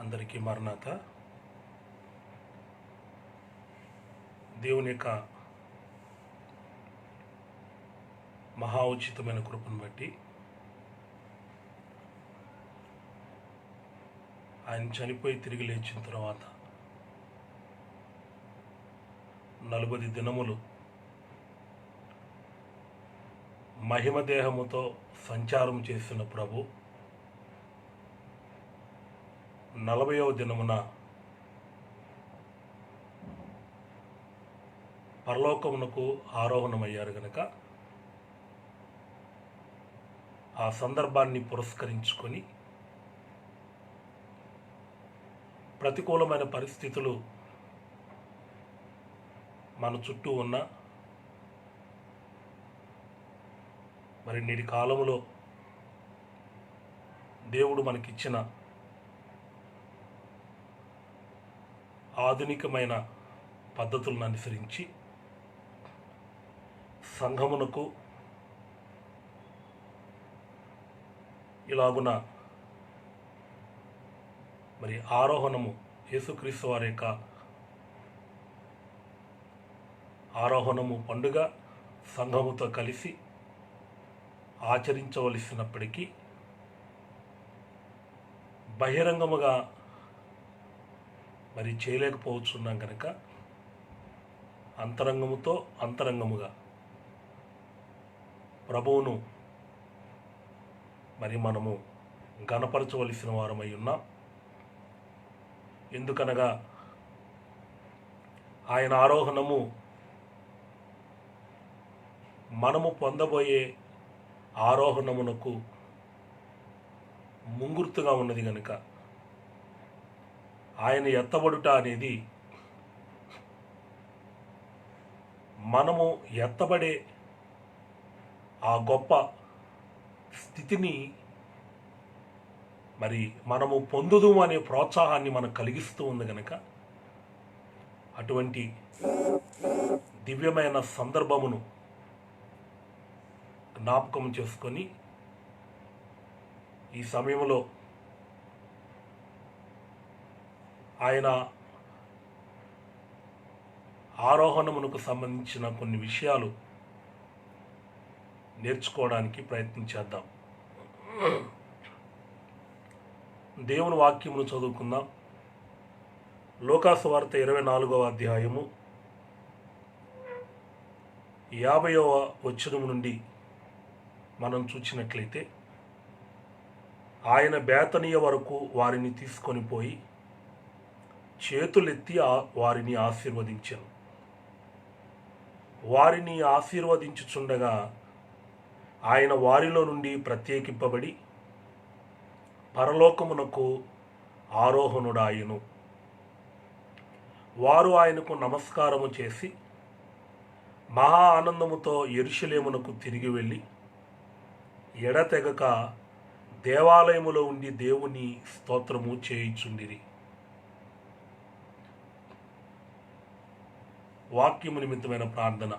అందరికీ మరణాత. దేవుని యొక్క మహా ఉచితమైన కృపను బట్టి ఆయన చనిపోయి తిరిగి లేచిన తర్వాత 40 దినములు మహిమ దేహముతో సంచారం చేసిన ప్రభు 40వ దినమున పరలోకమునకు ఆరోహణమయ్యారు గనక ఆ సందర్భాన్ని పురస్కరించుకొని ప్రతికూలమైన పరిస్థితులు మన చుట్టూ ఉన్న మరి నేటి కాలంలో దేవుడు మనకిచ్చిన ఆధునికమైన పద్ధతులను అనుసరించి సంఘమునకు ఇలాగున మరి ఆరోహణము యేసుక్రీస్తు వారి యొక్క ఆరోహణము పండుగ సంఘముతో కలిసి ఆచరించవలసినప్పటికీ బహిరంగముగా మరి చేయలేకపోతున్నాం కనుక అంతరంగముగా ప్రభువును మరి మనము గణపరచవలసిన వారమై ఉన్నాం. ఎందుకనగా ఆయన ఆరోహణము మనము పొందబోయే ఆరోహణమునకు ముంగుర్తుగా ఉన్నది కనుక ఆయన ఎత్తబడుట అనేది మనము ఎత్తబడే ఆ గొప్ప స్థితిని మరి మనము పొందుదు అనే ప్రోత్సాహాన్ని మనకు కలిగిస్తూ ఉంది కనుక అటువంటి దివ్యమైన సందర్భమును జ్ఞాపకం చేసుకొని ఈ సమయంలో ఆయన ఆరోహణమునకు సంబంధించిన కొన్ని విషయాలు నేర్చుకోవడానికి ప్రయత్నించేద్దాం. దేవుని వాక్యమును చదువుకుందాం. లూకాసు వార్త 24వ అధ్యాయము 50వ వచనం నుండి మనం చూసినట్లయితే, ఆయన బేతనీయ వరకు వారిని తీసుకొని పోయి చేతులెత్తి వారిని ఆశీర్వదించాను. వారిని ఆశీర్వదించుచుండగా ఆయన వారిలో నుండి ప్రత్యేకింపబడి పరలోకమునకు ఆరోహణుడాయను. వారు ఆయనకు నమస్కారము చేసి మహా ఆనందముతో యెరూషలేమునకు తిరిగి వెళ్ళి ఎడతెగక దేవాలయములో ఉండి దేవుని స్తోత్రము చేయుచుండిరి. వాక్యము నిమిత్తమైన ప్రార్థన.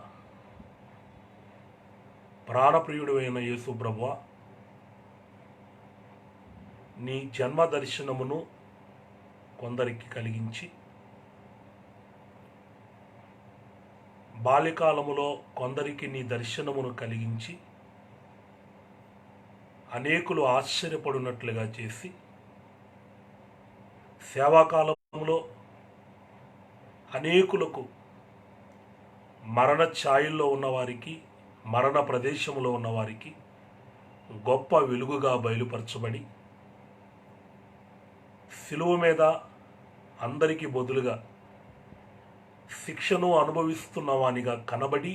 ప్రాణప్రియుడైన యేసు ప్రభువా, నీ జన్మ దర్శనమును కొందరికి కలిగించి బాల్యకాలములో కొందరికి నీ దర్శనమును కలిగించి అనేకులు ఆశ్చర్యపడినట్లుగా చేసి సేవాకాలంలో అనేకులకు మరణ ఛాయల్లో ఉన్నవారికి, మరణ ప్రదేశంలో ఉన్నవారికి గొప్ప వెలుగుగా బయలుపరచబడి శిలువ మీద అందరికీ బదులుగా శిక్షను అనుభవిస్తున్నవానిగా కనబడి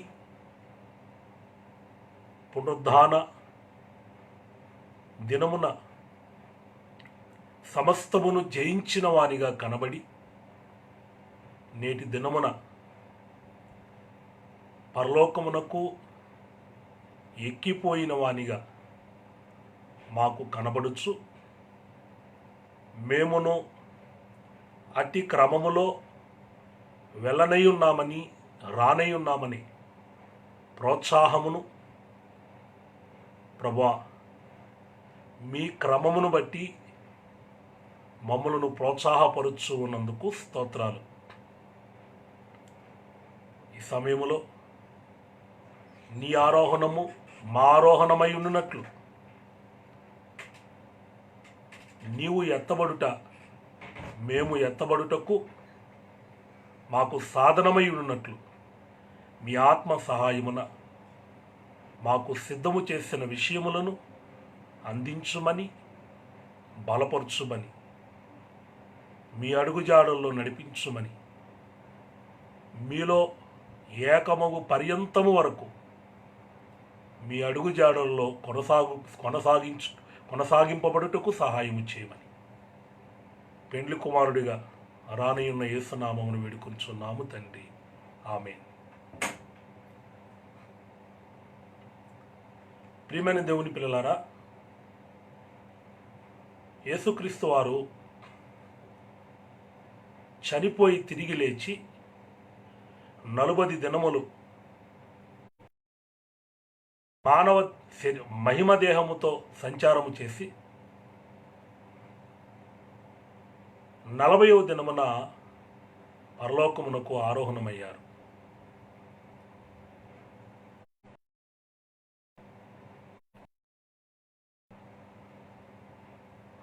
పునరుద్ధాన దినమున సమస్తమును జయించిన వానిగా కనబడి నేటి దినమున పరలోకమునకు ఎక్కిపోయిన వానిగా మాకు కనబడుచు, మేమును అట్టి క్రమములో వెళ్ళనయ్యున్నామని రానయ్యున్నామని ప్రోత్సాహమును ప్రభువా, మీ క్రమమును బట్టి మమ్మలను ప్రోత్సాహపరుచు ఉన్నందుకు స్తోత్రాలు. ఈ సమయంలో నీ ఆరోహణము మా ఆరోహణమై ఉండునట్లు, నీవు ఎత్తబడుట మేము ఎత్తబడుటకు మాకు సాధనమై ఉన్నట్లు మీ ఆత్మ సహాయమున మాకు సిద్ధము చేసిన విషయములను అందించుమని, బలపరచుమని, మీ అడుగుజాడల్లో నడిపించుమని, మీలో ఏకమగు పర్యంతము వరకు మీ అడుగుజాడల్లో కొనసాగింపబడుటకు సహాయము చేయమని పెండ్లి కుమారుడిగా రానయున్న యేసునామమును వేడుకొంచున్నాము తండ్రి. ఆమేన్. ప్రియమైన దేవుని పిల్లలారా, యేసుక్రీస్తు వారు చనిపోయి తిరిగి లేచి 40 దినములు మానవ మహిమ దేహముతో సంచారము చేసి 40వ దినమున పరలోకమునకు ఆరోహణమయ్యారు.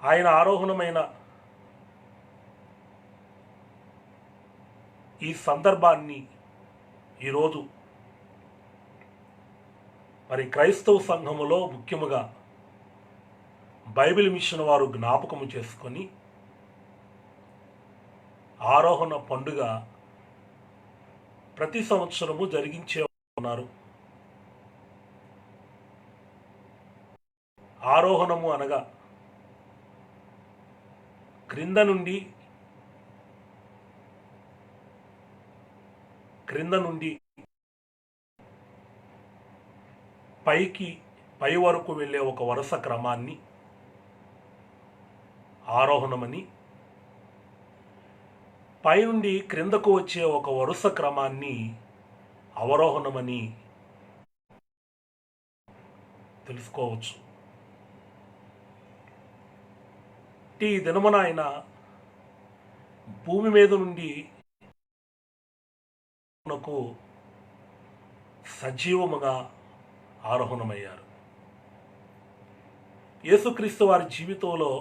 ఆయన ఆరోహణమైన ఈ సందర్భాన్ని ఈరోజు మరి క్రైస్తవ సంఘములో ముఖ్యముగా బైబిల్ మిషన్ వారు జ్ఞాపకము చేసుకొని ఆరోహణ పండుగ ప్రతి సంవత్సరము జరిగించే ఉన్నారు. ఆరోహణము అనగా క్రింద నుండి పై వరకు వెళ్ళే ఒక వరుస క్రమాన్ని ఆరోహణమని, పైనుండి క్రిందకు వచ్చే ఒక వరుస క్రమాన్ని అవరోహణమని తెలుసుకోవచ్చు. ఈ దినమున ఆయన భూమి మీద నుండి సజీవముగా ఆరోహణమయ్యారు. యేసుక్రీస్తు వారి జీవితంలో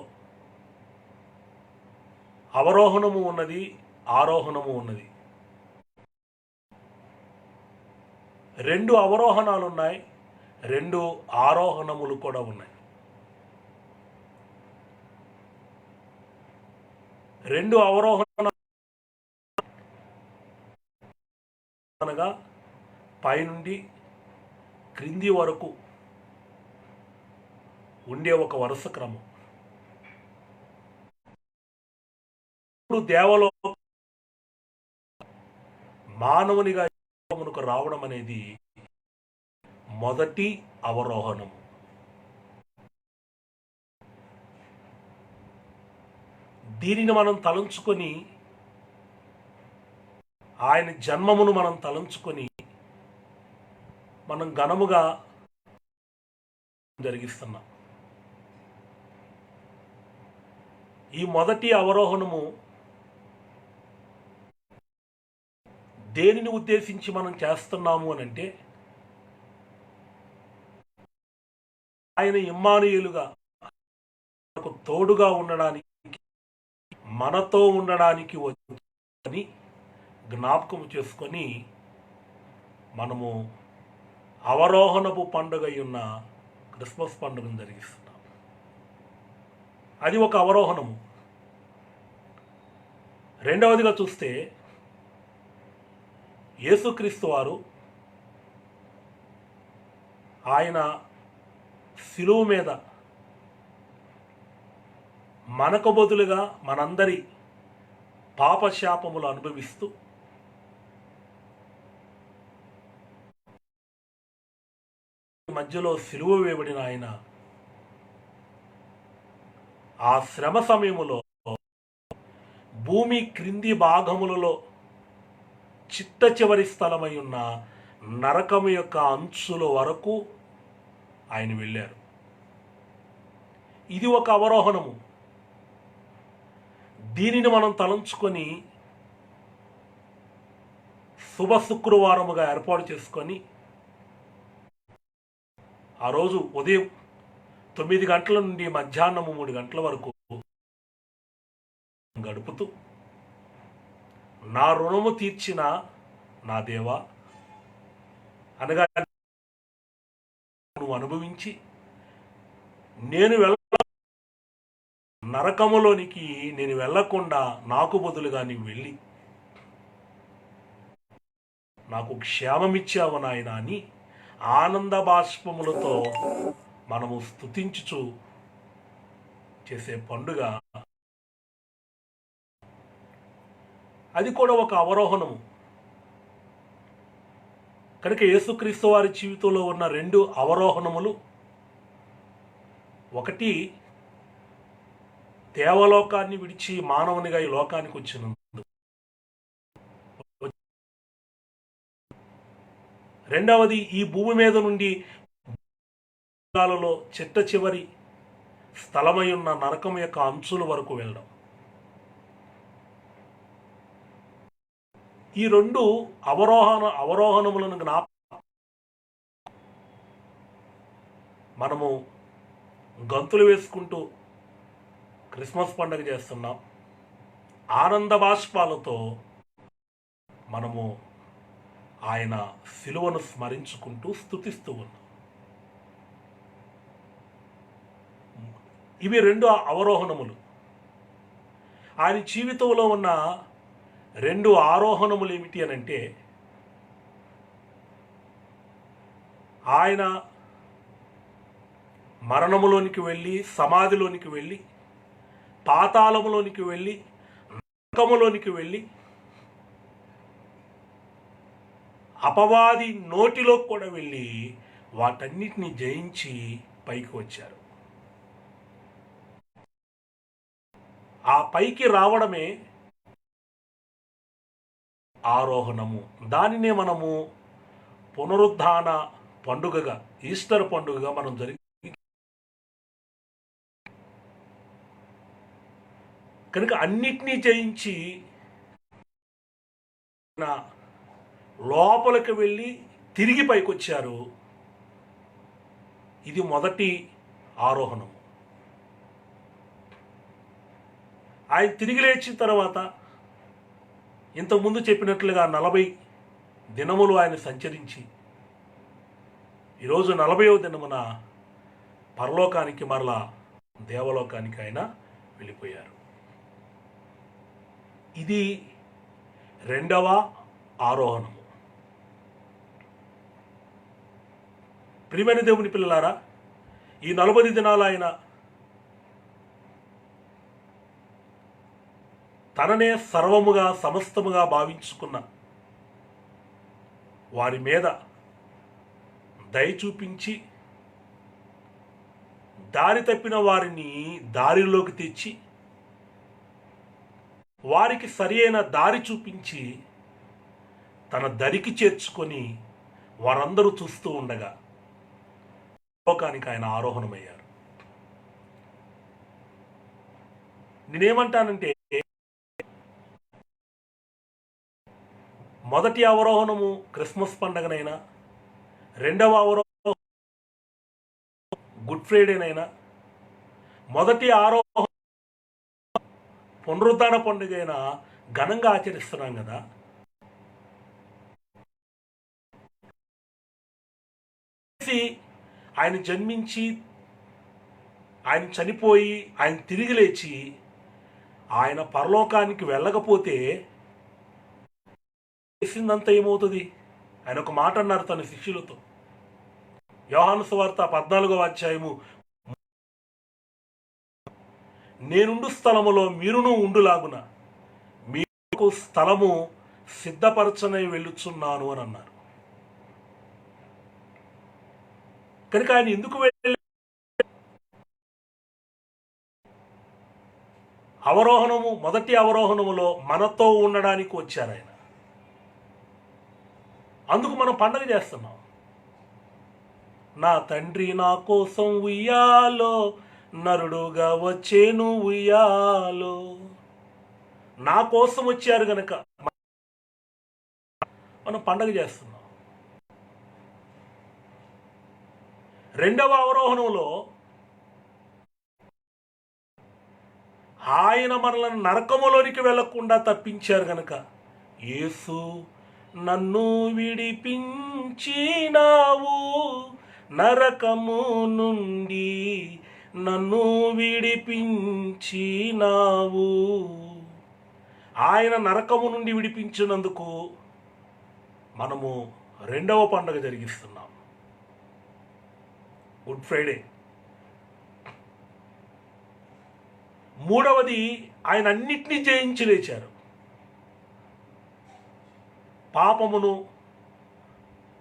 అవరోహణము ఉన్నది, ఆరోహణము ఉన్నది. 2 అవరోహణాలు ఉన్నాయి, 2 ఆరోహణములు కూడా ఉన్నాయి. 2 అవరోహణ అనగా పైనుండి క్రింది వరకు ఉండే ఒక వరుస క్రమం. ఇప్పుడు దేవలోకం మానవునిగా మనకు రావడం అనేది మొదటి అవరోహణం. దీనిని మనం తలంచుకొని, ఆయన జన్మమును మనం తలంచుకొని మనం ఘనముగా జరిగిస్తున్నాం. ఈ మొదటి అవరోహణము దేనిని ఉద్దేశించి మనం చేస్తున్నాము అని అంటే, ఆయన ఇమ్మానుయేలుగా మనకు తోడుగా ఉండడానికి, మనతో ఉండడానికి వచ్చి జ్ఞాపకం చేసుకొని మనము అవరోహణపు పండుగ ఉన్న క్రిస్మస్ పండుగను జరిగిస్తున్నాం. అది ఒక అవరోహణము. రెండవదిగా చూస్తే, యేసుక్రీస్తు వారు ఆయన శిలువ మీద మనకు బదులుగా మనందరి పాపశాపములు అనుభవిస్తూ మధ్యలో సిలువ వేయబడిన ఆయన ఆ శ్రమ సమయములో భూమి క్రింది భాగములలో చిట్ట చివరి స్థలమై ఉన్న నరకము యొక్క అంచుల వరకు ఆయన వెళ్ళారు. ఇది ఒక అవరోహణము. దీనిని మనం తలంచుకొని శుభ శుక్రవారముగా ఏర్పాటు చేసుకొని ఆ రోజు ఉదయం 9 గంటల నుండి మధ్యాహ్నం 3 గంటల వరకు గడుపుతూ నా రుణము తీర్చిన నా దేవా అనగా నువ్వు అనుభవించి నేను నరకములోనికి నేను వెళ్ళకుండా నాకు బదులుగా నీవు వెళ్ళి నాకు క్షేమమిచ్చావు నాయన అని ఆనంద బాష్పములతో మనము స్తుతించుచు చేసే పండుగ. అది కూడా ఒక అవరోహణము. కనుక యేసుక్రీస్తు వారి జీవితంలో ఉన్న 2 అవరోహణములు, ఒకటి దేవలోకాన్ని విడిచి మానవునిగా ఈ లోకానికి వచ్చినందుకు, రెండవది ఈ భూమి మీద నుండి చిట్ట చివరి స్థలమై ఉన్న నరకం యొక్క అంచుల వరకు వెళ్ళడం. ఈ 2 అవరోహణములను మనము గంతులు వేసుకుంటూ క్రిస్మస్ పండుగ చేస్తున్నాం. ఆనంద బాష్పాలతో మనము ఆయన శిలువను స్మరించుకుంటూ స్తుతిస్తూ ఉన్నాం. ఇవి 2 అవరోహణములు. ఆయన జీవితంలో ఉన్న 2 ఆరోహణములు ఏమిటి అని అంటే, ఆయన మరణములోనికి వెళ్ళి, సమాధిలోనికి వెళ్ళి, పాతాళములోనికి వెళ్ళి, నరకములోనికి వెళ్ళి, అపవాది నోటిలో కూడా వెళ్ళి వాటన్నిటిని జయించి పైకి వచ్చారు. ఆ పైకి రావడమే ఆరోహణము. దానినే మనము పునరుద్ధాన పండుగగా, ఈస్టర్ పండుగగా మనం కనుక అన్నిటినీ జయించి లోపలికి వెళ్ళి తిరిగి పైకొచ్చారు. ఇది మొదటి ఆరోహణం. ఆయన తిరిగి లేచిన తర్వాత ఇంతకుముందు చెప్పినట్లుగా 40 దినములు ఆయన సంచరించి ఈరోజు 40వ దినమున పరలోకానికి మరలా దేవలోకానికి ఆయన వెళ్ళిపోయారు. ఇది 2వ ఆరోహణము. ప్రియమైన దేవుని పిల్లలారా, ఈ 40 దినాలు ఆయన తననే సర్వముగా సమస్తముగా భావించుకున్న వారి మీద దయ చూపించి దారి తప్పిన వారిని దారిలోకి తెచ్చి వారికి సరి అయిన దారి చూపించి తన దరికి చేర్చుకొని వారందరూ చూస్తూ ఉండగా లోకానికి ఆయన ఆరోహణమయ్యారు. నేనేమంటానంటే, మొదటి అవరోహణము క్రిస్మస్ పండుగనైనా, 2వ అవరోహణం గుడ్ ఫ్రైడేనైనా, మొదటి ఆరోహణం పునరుద్ధాన పండుగ అయినా ఘనంగా ఆచరిస్తున్నాం కదా. ఆయన జన్మించి, ఆయన చనిపోయి, ఆయన తిరిగి లేచి ఆయన పరలోకానికి వెళ్ళకపోతే చేసిందంతా ఏమవుతుంది? ఆయన ఒక మాట అన్నారు తన శిష్యులతో. యోహాను సువార్త 14వ అధ్యాయము, నేనుండు స్థలములో మీరును ఉండులాగున మీకు స్థలము సిద్ధపరచనై వెళ్ళుచున్నాను అని అన్నారు. కనుక ఆయన ఎందుకు వెళ్ళి అవరోహణము, మొదటి అవరోహణములో మనతో ఉండడానికి వచ్చారు ఆయన. అందుకు మనం పండగ చేస్తున్నాం. నా తండ్రి నా కోసం ఉయ్యాలో, నరుడుగా వచ్చేను ఉయ్యాలో. నా కోసం వచ్చారు గనక మనం పండగ చేస్తున్నాం. రెండవ అవరోహణంలో ఆయన మనలను నరకములోనికి వెళ్లకుండా తప్పించారు గనక, యేసు నన్ను విడిపించినావు నరకము నుండి, నన్ను విడిపించినావు. ఆయన నరకము నుండి విడిపించినందుకు మనము రెండవ పండుగ జరిగిస్తున్నాం, గుడ్ ఫ్రైడే. మూడవది, ఆయన అన్నిటినీ జయించి లేచారు. పాపమును,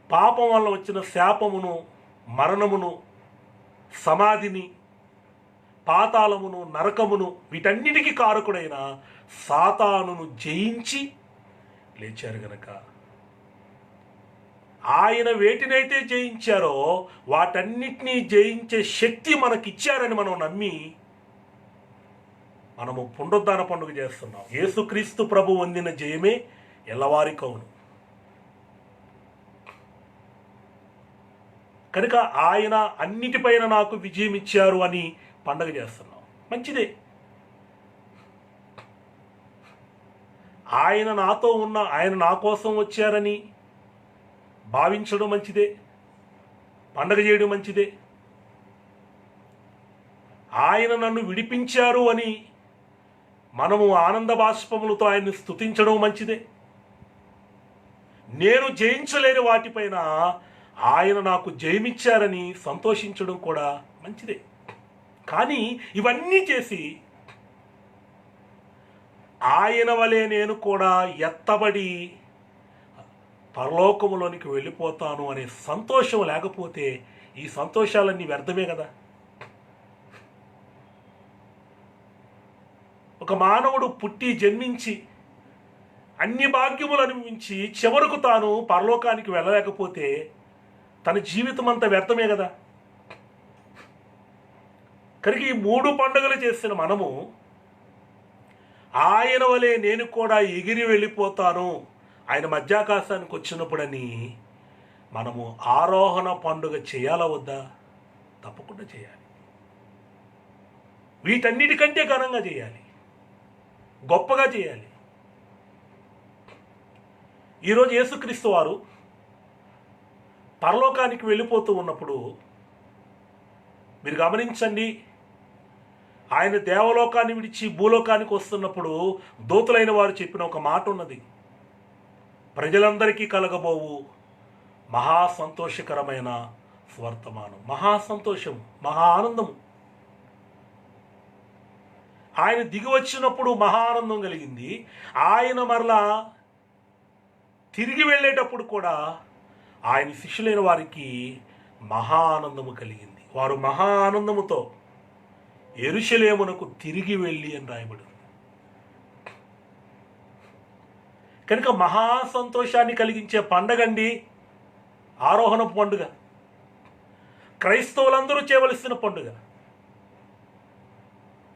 పాపం వల్ల వచ్చిన శాపమును, మరణమును, సమాధిని, పాతాళమును, నరకమును, వీటన్నిటికీ కారకుడైన సాతానును జయించి లేచారు గనక, ఆయన వేటినైతే జయించారో వాటన్నిటినీ జయించే శక్తి మనకిచ్చారని మనం నమ్మి మనము పునరుద్ధాన పండుగ చేస్తున్నాం. యేసుక్రీస్తు ప్రభు పొందిన జయమే ఎల్లవారి కౌను. కనుక ఆయన అన్నిటిపైన నాకు విజయం ఇచ్చారు అని పండగ చేస్తున్నాం, మంచిదే. ఆయన నాతో ఉన్న, ఆయన నా కోసం వచ్చారని భావించడం మంచిదే, పండగ చేయడం మంచిదే. ఆయన నన్ను విడిపించారు అని మనము ఆనంద బాష్పములతో ఆయన్ని స్తుతించడం మంచిదే. నేను జయించలేని వాటిపైన ఆయన నాకు జయమిచ్చారని సంతోషించడం కూడా మంచిదే. కానీ ఇవన్నీ చేసి ఆయన వలె నేను కూడా ఎత్తబడి పరలోకములోనికి వెళ్ళిపోతాను అనే సంతోషం లేకపోతే ఈ సంతోషాలన్నీ వ్యర్థమే కదా. ఒక మానవుడు పుట్టి జన్మించి అన్ని భాగ్యములు అనుభవించి చివరకు తాను పరలోకానికి వెళ్ళలేకపోతే తన జీవితం అంతా వ్యర్థమే కదా. కనుక ఈ 3 పండుగలు చేసిన మనము ఆయన వలె నేను కూడా ఎగిరి వెళ్ళిపోతాను ఆయన మధ్యాకాశానికి వచ్చినప్పుడని మనము ఆరోహణ పండుగ చేయాలా వద్దా? తప్పకుండా చేయాలి. వీటన్నిటికంటే ఘనంగా చేయాలి, గొప్పగా చేయాలి. ఈరోజు యేసుక్రీస్తు వారు పరలోకానికి వెళ్ళిపోతూ ఉన్నప్పుడు మీరు గమనించండి, ఆయన దేవలోకాన్ని విడిచి భూలోకానికి వస్తున్నప్పుడు దూతలైన వారు చెప్పిన ఒక మాట ఉన్నది, ప్రజలందరికీ కలగబోవు మహా సంతోషకరమైన స్వర్తమానం. మహా సంతోషం, మహా ఆనందము. ఆయన దిగి వచ్చినప్పుడు మహా ఆనందం కలిగింది. ఆయన మరలా తిరిగి వెళ్ళేటప్పుడు కూడా ఆయన శిష్యులైన వారికి మహా ఆనందము కలిగింది. వారు మహా ఆనందముతో యెరూషలేమునకు తిరిగి వెళ్ళి అని రాయబడింది. కనుక మహా సంతోషాన్ని కలిగించే పండగండి ఆరోహణ పండుగ. క్రైస్తవులందరూ చేయవలసిన పండుగ.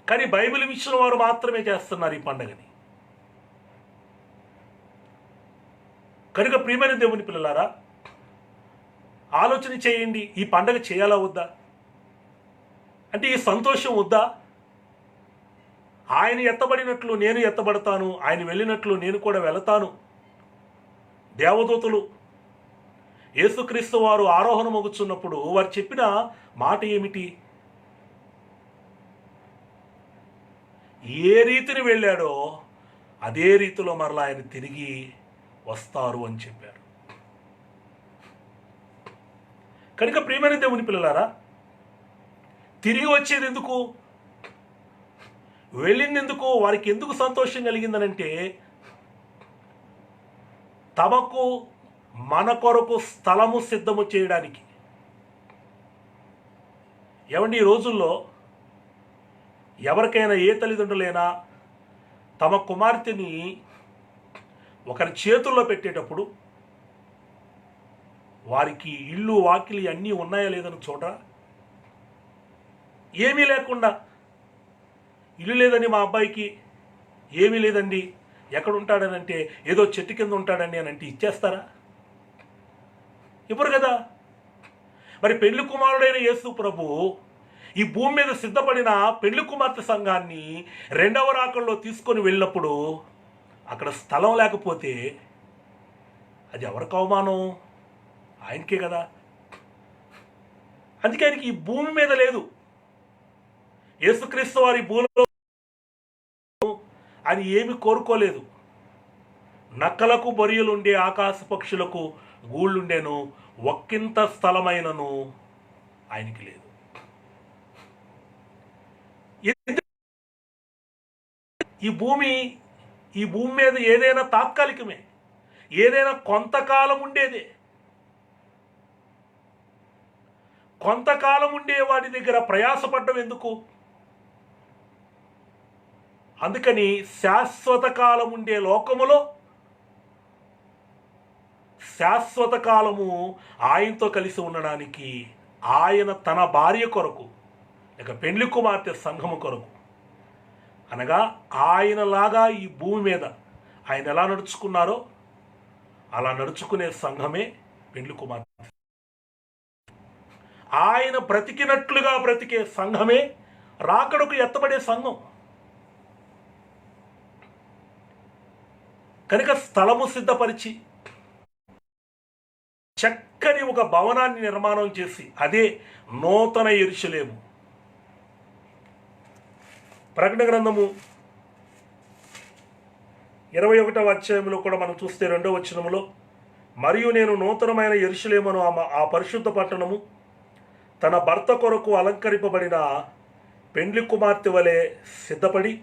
కానీ బైబిల్ ఇచ్చిన వారు మాత్రమే చేస్తున్నారు ఈ పండుగని. కనుక ప్రియమైన దేవుని పిల్లలారా, ఆలోచన చేయండి, ఈ పండగ చేయాలా వద్దా? అంటే ఈ సంతోషం వద్దా? ఆయన ఎత్తబడినట్లు నేను ఎత్తబడతాను, ఆయన వెళ్ళినట్లు నేను కూడా వెళతాను. దేవదూతలు యేసుక్రీస్తు వారు ఆరోహణమగుచున్నప్పుడు వారు చెప్పిన మాట ఏమిటి? ఏ రీతిని వెళ్ళాడో అదే రీతిలో మరలా ఆయన తిరిగి వస్తారు అని చెప్పారు. కనుక ప్రియమైన దేవుని పిల్లలారా, తిరిగి వచ్చేది ఎందుకు, వెళ్ళిందెందుకు, వారికి ఎందుకు సంతోషం కలిగిందనంటే తమకు మన కొరకు స్థలము సిద్ధము చేయడానికి. ఏమండి, ఈ రోజుల్లో ఎవరికైనా ఏ తల్లిదండ్రులైనా తమ కుమార్తెని ఒకరి చేతుల్లో పెట్టేటప్పుడు వారికి ఇల్లు వాకిలి అన్నీ ఉన్నాయా లేదని చూడరా? ఏమీ లేకుండా ఇల్లు లేదని మా అబ్బాయికి ఏమీ లేదండి, ఎక్కడ ఉంటాడని అంటే ఏదో చెట్టు కింద ఉంటాడండి అని అంటే ఇచ్చేస్తారా? ఇవ్వరు కదా. మరి పెళ్లి కుమారుడైన యేసు ప్రభు ఈ భూమి మీద సిద్ధపడిన పెళ్లి కుమార్తె సంఘాన్ని రెండవ రాకల్లో తీసుకొని వెళ్ళినప్పుడు అక్కడ స్థలం లేకపోతే అది ఎవరికి అవమానం? ఆయనకే కదా. అందుకే ఆయనకి ఈ భూమి మీద లేదు. యేసుక్రీస్తు వారి భూమిలో ఆయన ఏమి కోరుకోలేదు. నక్కలకు బొరియలుండే ఆకాశ పక్షులకు గూళ్ళుండేను, ఒక్కింత స్థలమైనను ఆయనకి లేదు. ఈ భూమి మీద ఏదైనా తాత్కాలికమే, ఏదైనా కొంతకాలం ఉండేదే. కొంతకాలం ఉండే వాడి దగ్గర ప్రయాసపడ్డం ఎందుకు? అందుకని శాశ్వత కాలం ఉండే లోకములో శాశ్వత కాలము ఆయనతో కలిసి ఉండడానికి ఆయన తన భార్య కొరకు, ఇక పెండ్లి కుమార్తె సంఘము కొరకు, అనగా ఆయనలాగా ఈ భూమి మీద ఆయన ఎలా నడుచుకున్నారో అలా నడుచుకునే సంఘమే పెండ్లి కుమార్తె. ఆయన బ్రతికినట్లుగా బ్రతికే సంఘమే రాకడకు ఎత్తబడే సంఘం. కనుక స్థలము సిద్ధపరిచి చక్కని ఒక భవనాన్ని నిర్మాణం చేసి, అదే నూతన యెరూషలేము. ప్రకటన గ్రంథము 21వ అధ్యాయంలో కూడా మనం చూస్తే 2వ వచనములో, మరియు నేను నూతనమైన యెరూషలేమును ఆ పరిశుద్ధ పట్టణము తన భర్త కొరకు అలంకరింపబడిన పెండ్లి కుమార్తె వలె సిద్ధపడి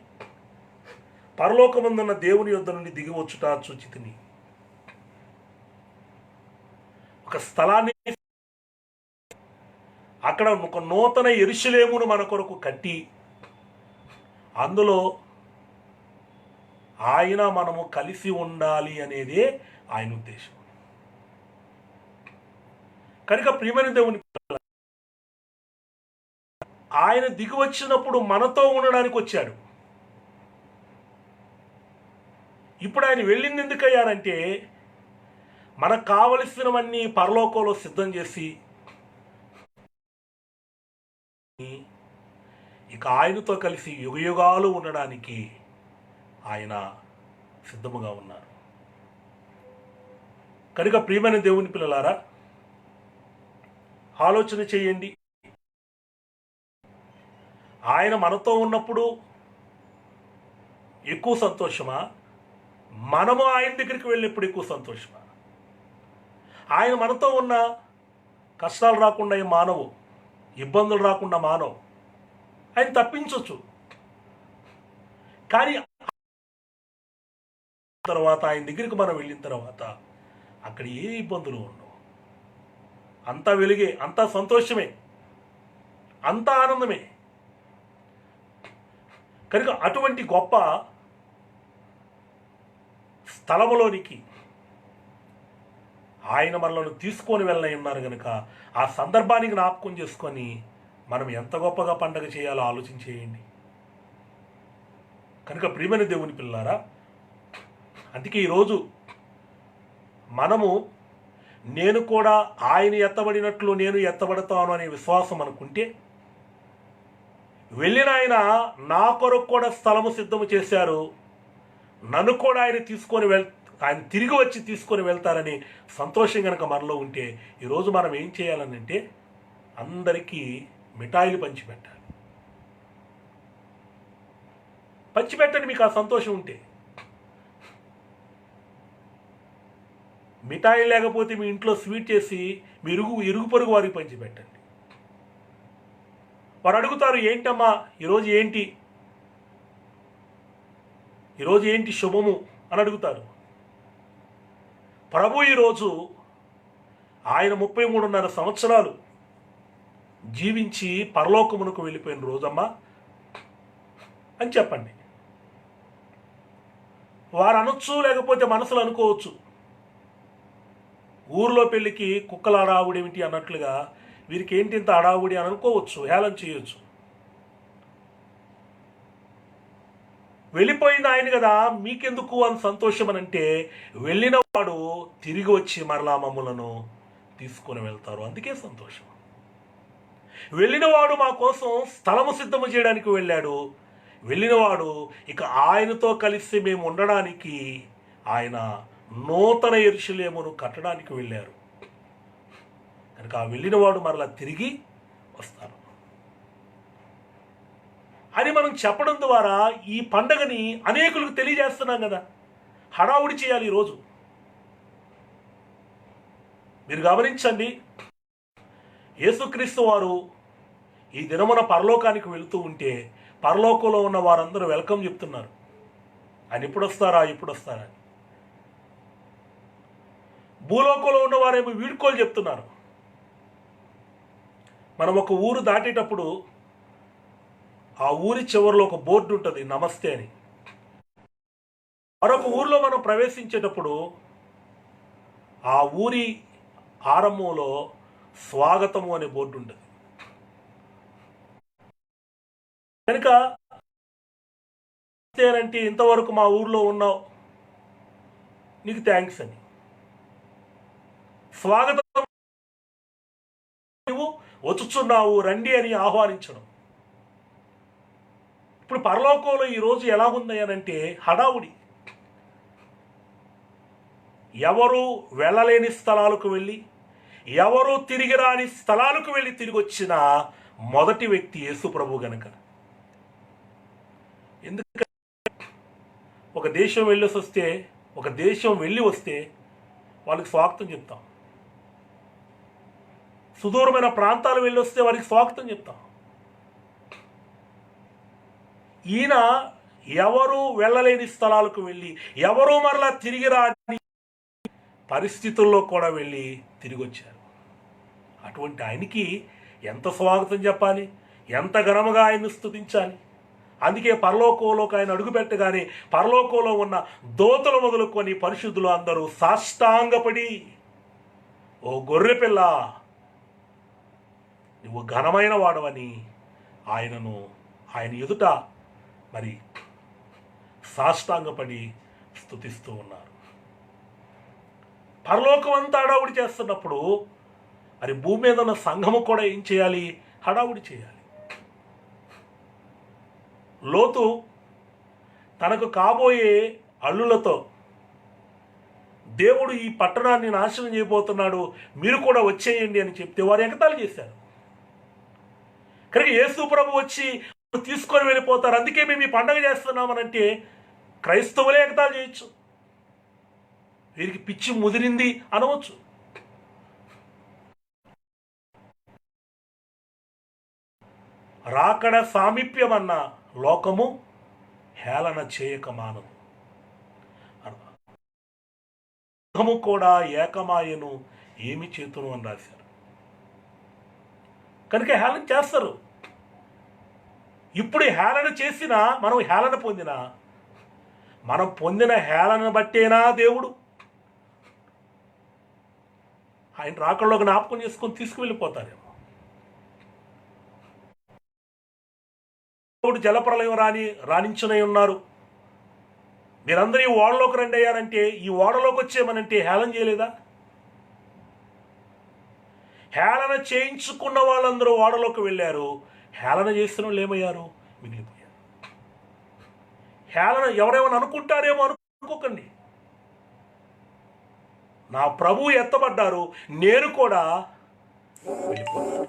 పరలోకమందున్న దేవుని యొద్ద నుండి దిగి వచ్చుట చూచితిని. ఒక స్థలాన్ని, అక్కడ ఒక నూతన యెరూషలేమును మన కొరకు కట్టి అందులో ఆయన మనము కలిసి ఉండాలి అనేదే ఆయన ఉద్దేశం. కనుక ప్రియమైన దేవుని ఆయన దిగి వచ్చినప్పుడు మనతో ఉండడానికి వచ్చాడు. ఇప్పుడు ఆయన వెళ్ళింది ఎందుకయ్యారంటే మనకు కావలసినవన్నీ పరలోకంలో సిద్ధం చేసి ఇక ఆయనతో కలిసి యుగయుగాలు ఉండడానికి ఆయన సిద్ధముగా ఉన్నారు. కనుక ప్రియమైన దేవుని పిల్లలారా, ఆలోచన చేయండి. ఆయన మనతో ఉన్నప్పుడు ఎక్కువ సంతోషమా, మనము ఆయన దగ్గరికి వెళ్ళినప్పుడు ఎక్కువ సంతోషమా? ఆయన మనతో ఉన్న కష్టాలు రాకుండా మానవు, ఇబ్బందులు రాకుండా మానవు, ఆయన తప్పించవచ్చు. కానీ తర్వాత ఆయన దగ్గరికి మనం వెళ్ళిన తర్వాత అక్కడ ఏ ఇబ్బందులు ఉండవు. అంతా వెలుగే, అంతా సంతోషమే, అంతా ఆనందమే. కనుక అటువంటి గొప్ప స్థలములోనికి ఆయన మనలను తీసుకొని వెళ్ళని ఉన్నారు. కనుక ఆ సందర్భాన్ని జ్ఞాపకం చేసుకొని మనం ఎంత గొప్పగా పండగ చేయాలో ఆలోచించేయండి. కనుక ప్రియమైన దేవుని పిల్లారా, అందుకే ఈరోజు మనము నేను కూడా ఆయన ఎత్తబడినట్లు నేను ఎత్తబడతాను అనే విశ్వాసం అనుకుంటే, వెళ్ళిన ఆయన నా కొరకు కూడా స్థలము సిద్ధము చేశారు, నన్ను కూడా ఆయన తిరిగి వచ్చి తీసుకొని వెళ్తారని సంతోషం కనుక మనలో ఉంటే, ఈరోజు మనం ఏం చేయాలనంటే అందరికీ మిఠాయిలు పంచిపెట్టాలి. పంచిపెట్టండి మీకు ఆ సంతోషం ఉంటే. మిఠాయి లేకపోతే మీ ఇంట్లో స్వీట్ చేసి మీ ఇరుగు పొరుగు వారికి పంచిపెట్టండి. వారు అడుగుతారు, ఏంటమ్మా ఈరోజు ఏంటి శుభము అని అడుగుతారు. ప్రభు ఈరోజు ఆయన 33.5 సంవత్సరాలు జీవించి పరలోకమునకు వెళ్ళిపోయిన రోజమ్మా అని చెప్పండి. వారు అనొచ్చు, లేకపోతే మనసులో అనుకోవచ్చు, ఊర్లో పెళ్ళికి కుక్కల అడావుడి ఏమిటి అన్నట్లుగా వీరికి ఏంటి ఇంత అడావుడి అని అనుకోవచ్చు, హేళన చేయొచ్చు. వెళ్ళిపోయింది ఆయన కదా, మీకెందుకు అని సంతోషం అని అంటే, వెళ్ళిన వాడు తిరిగి వచ్చి మరలా మమ్ములను తీసుకొని వెళ్తారు, అందుకే సంతోషం. వెళ్ళినవాడు మా కోసం స్థలము సిద్ధము చేయడానికి వెళ్ళాడు. వెళ్ళినవాడు ఇక ఆయనతో కలిసి మేము ఉండడానికి ఆయన నూతన యెరూషలేమును కట్టడానికి వెళ్ళారు. కనుక ఆ వెళ్ళినవాడు మరలా తిరిగి వస్తారు అని మనం చెప్పడం ద్వారా ఈ పండగని అనేకులకు తెలియజేస్తున్నాం కదా. హడావుడి చేయాలి ఈరోజు. మీరు గమనించండి, యేసుక్రీస్తు వారు ఈ దినమున పరలోకానికి వెళుతూ ఉంటే పరలోకంలో ఉన్న వారందరూ వెల్కమ్ చెప్తున్నారు. ఆయన ఇప్పుడు వస్తారా ఇప్పుడు వస్తారా అని. భూలోకంలో ఉన్నవారేమో వీడ్కోలు చెప్తున్నారు. మనం ఒక ఊరు దాటేటప్పుడు ఆ ఊరి చివరిలో ఒక బోర్డు ఉంటుంది, నమస్తే అని. మరొక ఊరిలో మనం ప్రవేశించేటప్పుడు ఆ ఊరి ఆరంభంలో స్వాగతము అనే బోర్డు ఉంటుంది. కనుక అంటే ఇంతవరకు మా ఊర్లో ఉన్నావు, నీకు థ్యాంక్స్ అని. స్వాగతం, నువ్వు వచ్చుచున్నావు రండి అని ఆహ్వానించడం. ఇప్పుడు పరలోకంలో ఈరోజు ఎలా ఉంది అని అంటే హడావుడి. ఎవరు వెళ్ళలేని స్థలాలకు వెళ్ళి, ఎవరు తిరిగి రాని స్థలాలకు వెళ్ళి తిరిగి వచ్చిన మొదటి వ్యక్తి యేసు ప్రభు గనుక. ఎందుకంటే ఒక దేశం వెళ్ళి వస్తే వాళ్ళకి స్వాగతం చెప్తాం. సుదూరమైన ప్రాంతాలు వెళ్ళి వస్తే వారికి స్వాగతం చెప్తాం. ఈయన ఎవరు వెళ్ళలేని స్థలాలకు వెళ్ళి, ఎవరు మరలా తిరిగి రాని పరిస్థితుల్లో కూడా వెళ్ళి తిరిగి వచ్చారు. అటువంటి ఆయనకి ఎంత స్వాగతం చెప్పాలి, ఎంత ఘనముగా ఆయన్ను స్తుతించాలి. అందుకే పరలోకంలోకి ఆయన అడుగుపెట్టగానే పరలోకంలో ఉన్న దూతలు మొదలుకొని పరిశుద్ధులు అందరూ సాష్టాంగపడి, ఓ గొర్రెపిల్ల నువ్వు ఘనమైన వాడవని ఆయన ఎదుట మరి సాష్టాంగపడి స్తుతిస్తూ ఉన్నారు. పరలోకం అంతా హడావుడి చేస్తున్నప్పుడు మరి భూమి మీద ఉన్న సంఘము కూడా ఏం చేయాలి? హడావుడి చేయాలి. లోతు తనకు కాబోయే అల్లులతో దేవుడు ఈ పట్టణాన్ని నాశనం చేయబోతున్నాడు, మీరు కూడా వచ్చేయండి అని చెప్తే వారు ఎగతాళి చేశారు. కనుక యేసు ప్రభు వచ్చి తీసుకొని వెళ్ళిపోతారు, అందుకే మేము ఈ పండగ చేస్తున్నామనంటే క్రైస్తవులే ఎగతాళి చేయొచ్చు, వీరికి పిచ్చి ముదిరింది అనవచ్చు. రాకడ సామీప్యమన్న లోకము హేళన చేయక మానదు, కూడా ఏకమాయను ఏమి చేతును అని రాశారు. కనుక హేళన చేస్తారు. ఇప్పుడు హేళన చేసినా మనం హేళన పొందినా, మనం పొందిన హేళన బట్టేనా దేవుడు ఆయన రాకడలో జ్ఞాపకం చేసుకొని తీసుకువెళ్ళిపోతారేమో. దేవుడు జలప్రలయం రాణించునై ఉన్నారు, మీరందరూ ఈ ఓడలోకి రండి అయ్యారంటే ఈ ఓడలోకి వచ్చేమనంటే హేళన చేయలేదా? హేళన చేయించుకున్న వాళ్ళందరూ ఓడలోకి వెళ్ళారు, హేళన చేస్తున్న వాళ్ళు ఏమయ్యారు? మిగిలిపోయారు. హేళన ఎవరేమని అనుకుంటారేమో అనుకోకండి. నా ప్రభువు ఎత్తబడ్డారు, నేను కూడా వెళ్ళిపోయాను.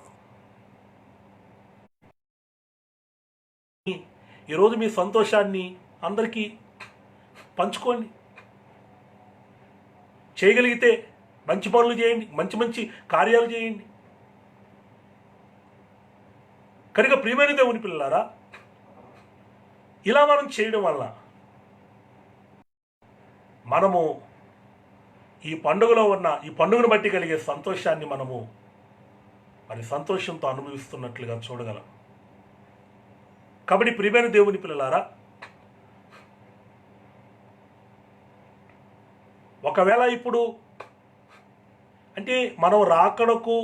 ఈరోజు మీ సంతోషాన్ని అందరికీ పంచుకోండి. చేయగలిగితే మంచి పనులు చేయండి, మంచి మంచి కార్యాలు చేయండి. కనుక ప్రియమైన దేవుని పిల్లలారా, ఇలా మనం చేయడం వల్ల మనము ఈ పండుగను బట్టి కలిగే సంతోషాన్ని మనము మరి సంతోషంతో అనుభవిస్తున్నట్లుగా చూడగలం. కాబట్టి ప్రియమైన దేవుని పిల్లలారా, ఒకవేళ ఇప్పుడు అంటే మనం రాకడకు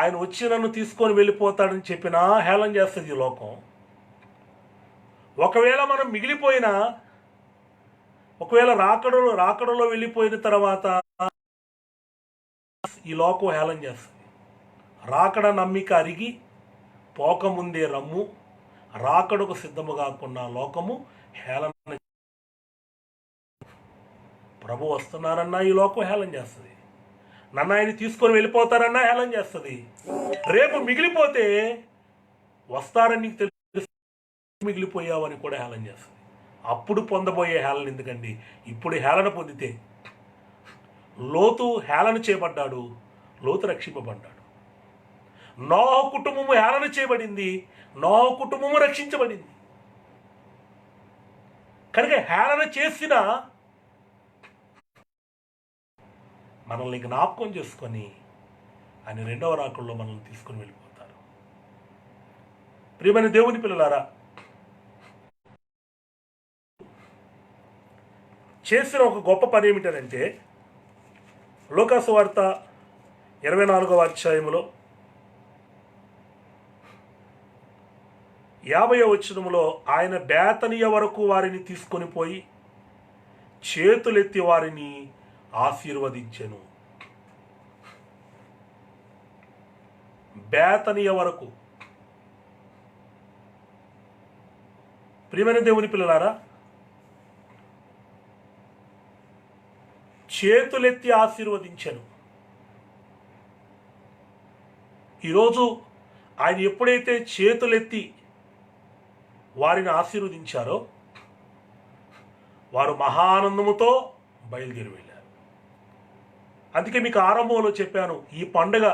ఆయన వచ్చి నన్ను తీసుకొని వెళ్ళిపోతాడని చెప్పినా హేళన చేస్తుంది ఈ లోకం. ఒకవేళ మనం మిగిలిపోయినా, ఒకవేళ రాకడలో వెళ్ళిపోయిన తర్వాత ఈ లోకం హేళన చేస్తుంది. రాకడ నమ్మిక అరిగి పోకముందే రమ్ము, రాకడకు సిద్ధము కాకుండా లోకము హేళన. ప్రభు వస్తున్నారన్నా ఈ లోకం హేళన చేస్తుంది. నన్ను ఆయన తీసుకొని వెళ్ళిపోతారన్నా హేళన చేస్తుంది. రేపు మిగిలిపోతే వస్తారని నీకు తెలుసు, మిగిలిపోయావని కూడా హేళన చేస్తుంది. అప్పుడు పొందబోయే హేళన ఎందుకండి? ఇప్పుడు హేళన పొందితే. లోతు హేళన చేయబడ్డాడు, లోతు రక్షింపబడ్డాడు. నోహు కుటుంబము హేళన చేయబడింది, నోహు కుటుంబము రక్షించబడింది. కనుక హేళన చేసిన మనల్ని జ్ఞాపకం చేసుకొని ఆయన రెండవ రాకడలో మనల్ని తీసుకొని వెళ్ళిపోతారు. ప్రియమైన దేవుని పిల్లలారా, చేసిన ఒక గొప్ప పని ఏమిటంటే, లూకాసు వార్త 24వ అధ్యాయములో 50వ వచనములో ఆయన బేతనియ వరకు వారిని తీసుకొని పోయి చేతులెత్తి వారిని ఆశీర్వదించెను. బేతనియ వరకు. ప్రియమైన దేవుని పిల్లలారా, చేతులెత్తి ఆశీర్వదించెను. ఈరోజు ఆయన ఎప్పుడైతే చేతులెత్తి వారిని ఆశీర్వదించారో వారు మహానందముతో బయలుదేరి వెళ్ళారు. అందుకే మీకు ఆరంభంలో చెప్పాను, ఈ పండుగ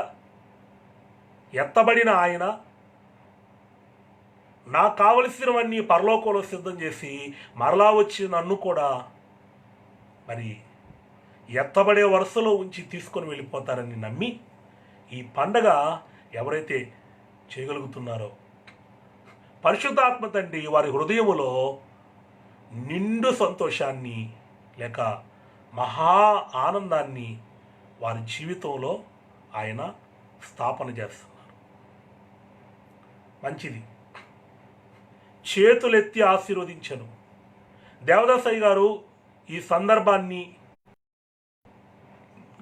ఎత్తబడిన ఆయన నాకు కావలసినవన్నీ పరలోకంలో సిద్ధం చేసి మరలా వచ్చి నన్ను కూడా మరి ఎత్తబడే వరుసలో ఉంచి తీసుకొని వెళ్ళిపోతారని నమ్మి ఈ పండగ ఎవరైతే చేయగలుగుతున్నారో, పరిశుద్ధాత్మ తండ్రి వారి హృదయములో నిండు సంతోషాన్ని లేక మహా ఆనందాన్ని వారి జీవితంలో ఆయన స్థాపన చేస్తున్నారు. మంచిది. చేతులెత్తి ఆశీర్వదించను. దేవదాసయ్య గారు ఈ సందర్భాన్ని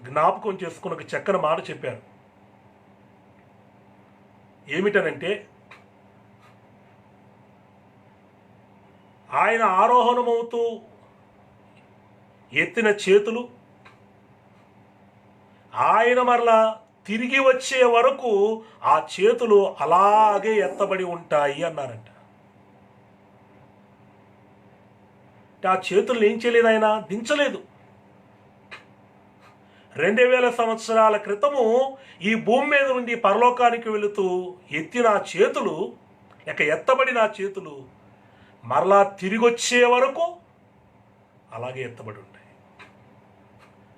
జ్ఞాపకం చేసుకుని ఒక చక్కని మాట చెప్పారు. ఏమిటనంటే, ఆయన ఆరోహణమవుతూ ఎత్తిన చేతులు ఆయన మరలా తిరిగి వచ్చే వరకు ఆ చేతులు అలాగే ఎత్తబడి ఉంటాయి అన్నారంట. ఆ చేతులు ఏం చేయలేదు, ఆయన దించలేదు. 2000 సంవత్సరాల క్రితము ఈ భూమి మీద నుండి పరలోకానికి వెళుతూ ఎత్తిన చేతులు లేక ఎత్తబడిన చేతులు మరలా తిరిగి వచ్చే వరకు అలాగే ఎత్తబడి ఉంటాయి.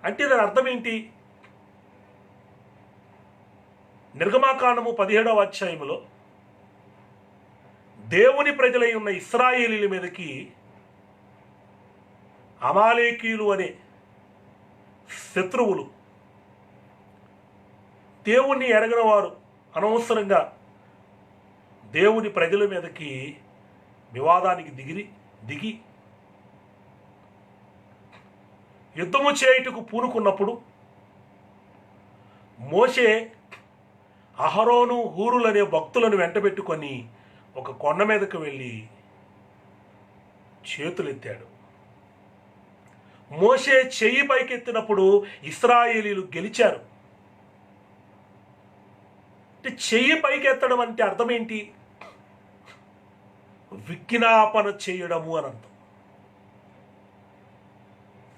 అంటే దాని అర్థం ఏంటి? నిర్గమాకాండము 17వ అధ్యాయములో దేవుని ప్రజలై ఉన్న ఇశ్రాయేలీల మీదకి అమాలేకీయులు అనే శత్రువులు, దేవుణ్ణి ఎరగని వారు అనవసరంగా దేవుని ప్రజల మీదకి వివాదానికి దిగి యుద్ధము చేయుటకు పూనుకున్నప్పుడు మోషే అహరోను హూరులనే భక్తులను వెంటబెట్టుకొని ఒక కొండ మీదకు వెళ్ళి చేతులెత్తాడు. మోషే చెయ్యి పైకెత్తినప్పుడు ఇశ్రాయేలీలు గెలిచారు. చెయ్యి పైకెత్తడం అంటే అర్థం ఏంటి? విజ్ఞాపన చేయడము అని అర్థం.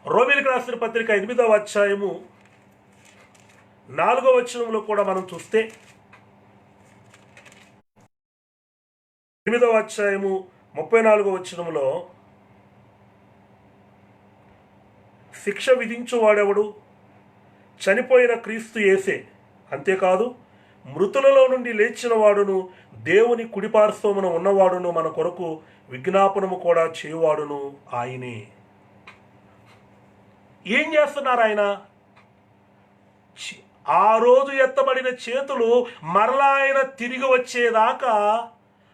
రోమీయులకు రాసిన పత్రిక 8వ అధ్యాయము 4వ వచనంలో కూడా మనం చూస్తే, 8వ అధ్యాయము 34వ వచనంలో, శిక్ష విధించువాడెవడు? చనిపోయిన క్రీస్తు యేసే. అంతేకాదు మృతులలో నుండి లేచిన వాడును దేవుని కుడిపార్శ్వమున ఉన్నవాడును మన కొరకు విజ్ఞాపనము కూడా చేయువాడును ఆయనే. ఏం చేస్తున్నారు ఆయన? ఆ రోజు ఎత్తబడిన చేతులు మరలా ఆయన తిరిగి వచ్చేదాకా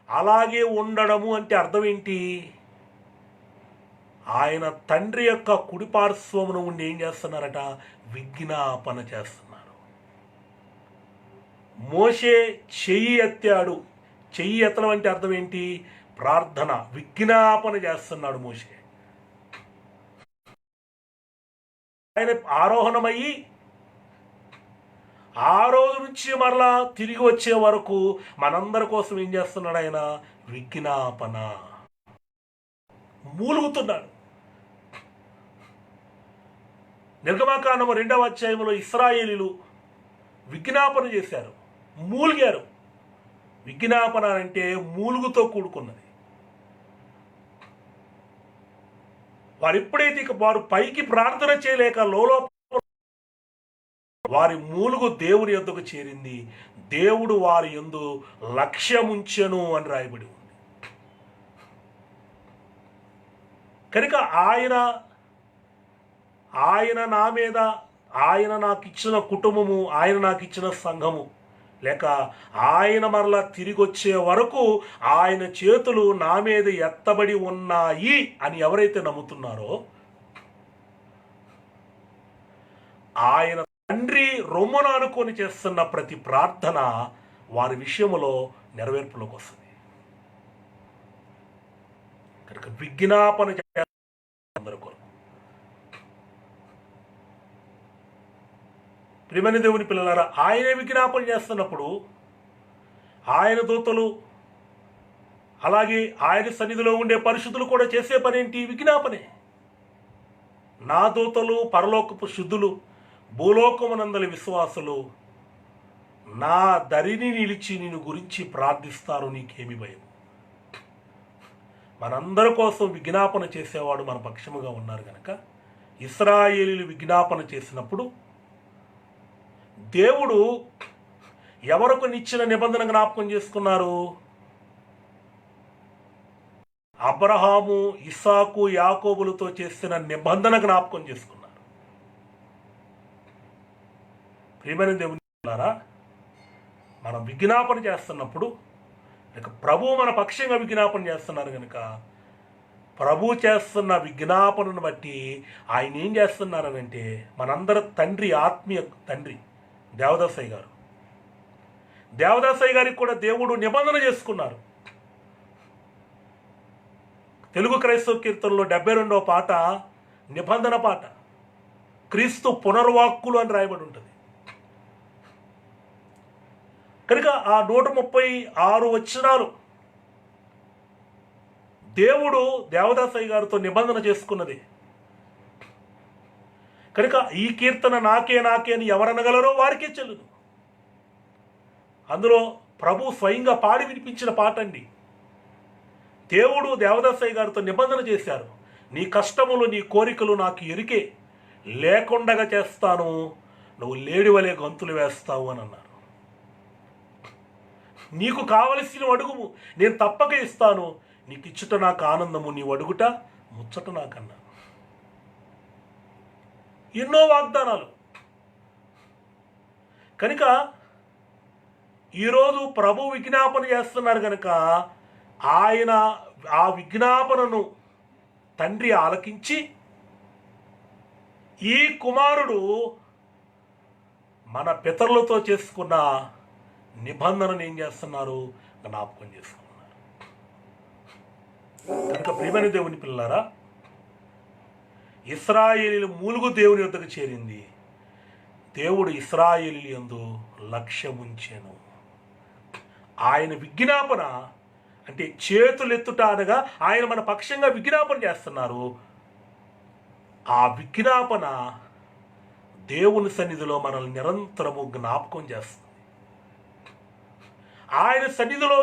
అలాగే ఉండడము అంటే అర్థం ఏంటి? ఆయన తండ్రి యొక్క కుడిపార్శ్వమును ఉండి ఏం చేస్తున్నారట? విజ్ఞాపన చేస్తున్నారు. మోషే చెయ్యి ఎత్తాడు. చెయ్యి ఎత్తడం అంటే అర్థం ఏంటి? ప్రార్థన, విజ్ఞాపన చేస్తున్నాడు మోషే. ఆయన ఆరోహణమయ్యి ఆ రోజు నుంచి మరలా తిరిగి వచ్చే వరకు మనందరి కోసం ఏం చేస్తున్నాడు? ఆయన విజ్ఞాపన, మూలుగుతున్నాడు. నిర్గమకాండము 2వ అధ్యాయంలో ఇశ్రాయేలీలు విజ్ఞాపన చేశారు, మూలిగారు. విజ్ఞాపన అంటే మూలుగుతో కూడుకున్నది. వారు ఎప్పుడైతే వారు పైకి ప్రార్థన చేయలేక లోపల వారి మూలుగు దేవుని యొద్దకు చేరింది. దేవుడు వారి యందు లక్ష్యముంచెను అని రాయబడి ఉంది. కనుక ఆయన నా మీద, ఆయన నాకు ఇచ్చిన కుటుంబము, ఆయన నాకు ఇచ్చిన సంఘము, లేక ఆయన మరలా తిరిగి వచ్చే వరకు ఆయన చేతులు నా మీద ఎత్తబడి ఉన్నాయి అని ఎవరైతే నమ్ముతున్నారో, ఆయన తండ్రి రొమ్మును అనుకొని చేస్తున్న ప్రతి ప్రార్థన వారి విషయంలో నెరవేర్పులోకి వస్తుంది. కనుక విజ్ఞాపన అందరి కొరకు. ప్రియమైన దేవుని పిల్లలారా, ఆయనే విజ్ఞాపన చేస్తున్నప్పుడు ఆయన దూతలు, అలాగే ఆయన సన్నిధిలో ఉండే పరిశుద్ధులు కూడా చేసే పని ఏంటి? విజ్ఞాపనే. నా దూతలు పరలోకపు శుద్ధులు, భూలోకమునందలి విశ్వాసులు నా దరిని నిలిచి నిన్ను గురించి ప్రార్థిస్తారు, నీకేమి భయం. మనందరి కోసం విజ్ఞాపన చేసేవాడు మన పక్షముగా ఉన్నారు కనుక ఇశ్రాయేలీలు విజ్ఞాపన చేసినప్పుడు దేవుడు ఎవరికి నిచ్చిన నిబంధన జ్ఞాపకం చేసుకున్నారు? అబ్రహాము, ఇస్సాకు, యాకోబులతో చేసిన నిబంధన జ్ఞాపకం చేసుకున్నారు. ప్రియమైన దేవునిలారా, మనం విజ్ఞాపన చేస్తున్నప్పుడు ఇక ప్రభు మన పక్షంగా విజ్ఞాపన చేస్తున్నారు కనుక ప్రభు చేస్తున్న విజ్ఞాపనను బట్టి ఆయన ఏం చేస్తున్నారనంటే, మనందరి తండ్రి, ఆత్మీయ తండ్రి దేవదాసయ్య గారు, దేవదాసయ్య గారికి కూడా దేవుడు నిబంధన చేసుకున్నారు. తెలుగు క్రైస్తవ కీర్తనలో 72వ పాట నిబంధన పాట, క్రీస్తు పునర్వాక్కులు అని రాయబడి ఉంటుంది. కనుక ఆ 136 వచనాలు దేవుడు దేవదాసయ్య గారితో నిబంధన చేసుకున్నది. కనుక ఈ కీర్తన నాకే నాకే అని ఎవరనగలరో వారికే చెల్లును. అందులో ప్రభు స్వయంగా పాడి వినిపించిన పాట అండి. దేవుడు దేవదాసయ్య గారితో నిబంధన చేశారు. నీ కష్టములు, నీ కోరికలు నాకు ఎరికే, లేకుండగా చేస్తాను, నువ్వు లేడివలే గంతులు వేస్తావు అని అన్నారు. నీకు కావలసిన అడుగుము, నేను తప్పక ఇస్తాను, నీకు ఇచ్చుట నాకు ఆనందము, నీ అడుగుట ముచ్చట నాకన్నా. ఎన్నో వాగ్దానాలు. కనుక ఈరోజు ప్రభు విజ్ఞాపన చేస్తున్నారు కనుక ఆయన ఆ విజ్ఞాపనను తండ్రి ఆలకించి ఈ కుమారుడు మన పితరులతో చేసుకున్న నిబంధనను ఏం చేస్తున్నారు? జ్ఞాపకం చేసుకున్నారు. కనుక ప్రియమైన దేవుని పిల్లలారా, ఇశ్రాయేలీలు మూలుగు దేవుని యొద్దకు చేరింది. దేవుడు ఇశ్రాయేలీలు యందు లక్ష్యముంచెను. ఆయన విజ్ఞాపన అంటే చేతులెత్తుట అనగా ఆయన మన పక్షంగా విజ్ఞాపన చేస్తున్నారు. ఆ విజ్ఞాపన దేవుని సన్నిధిలో మనల్ని నిరంతరము జ్ఞాపకం చేస్తుంది. ఆయన సన్నిధిలో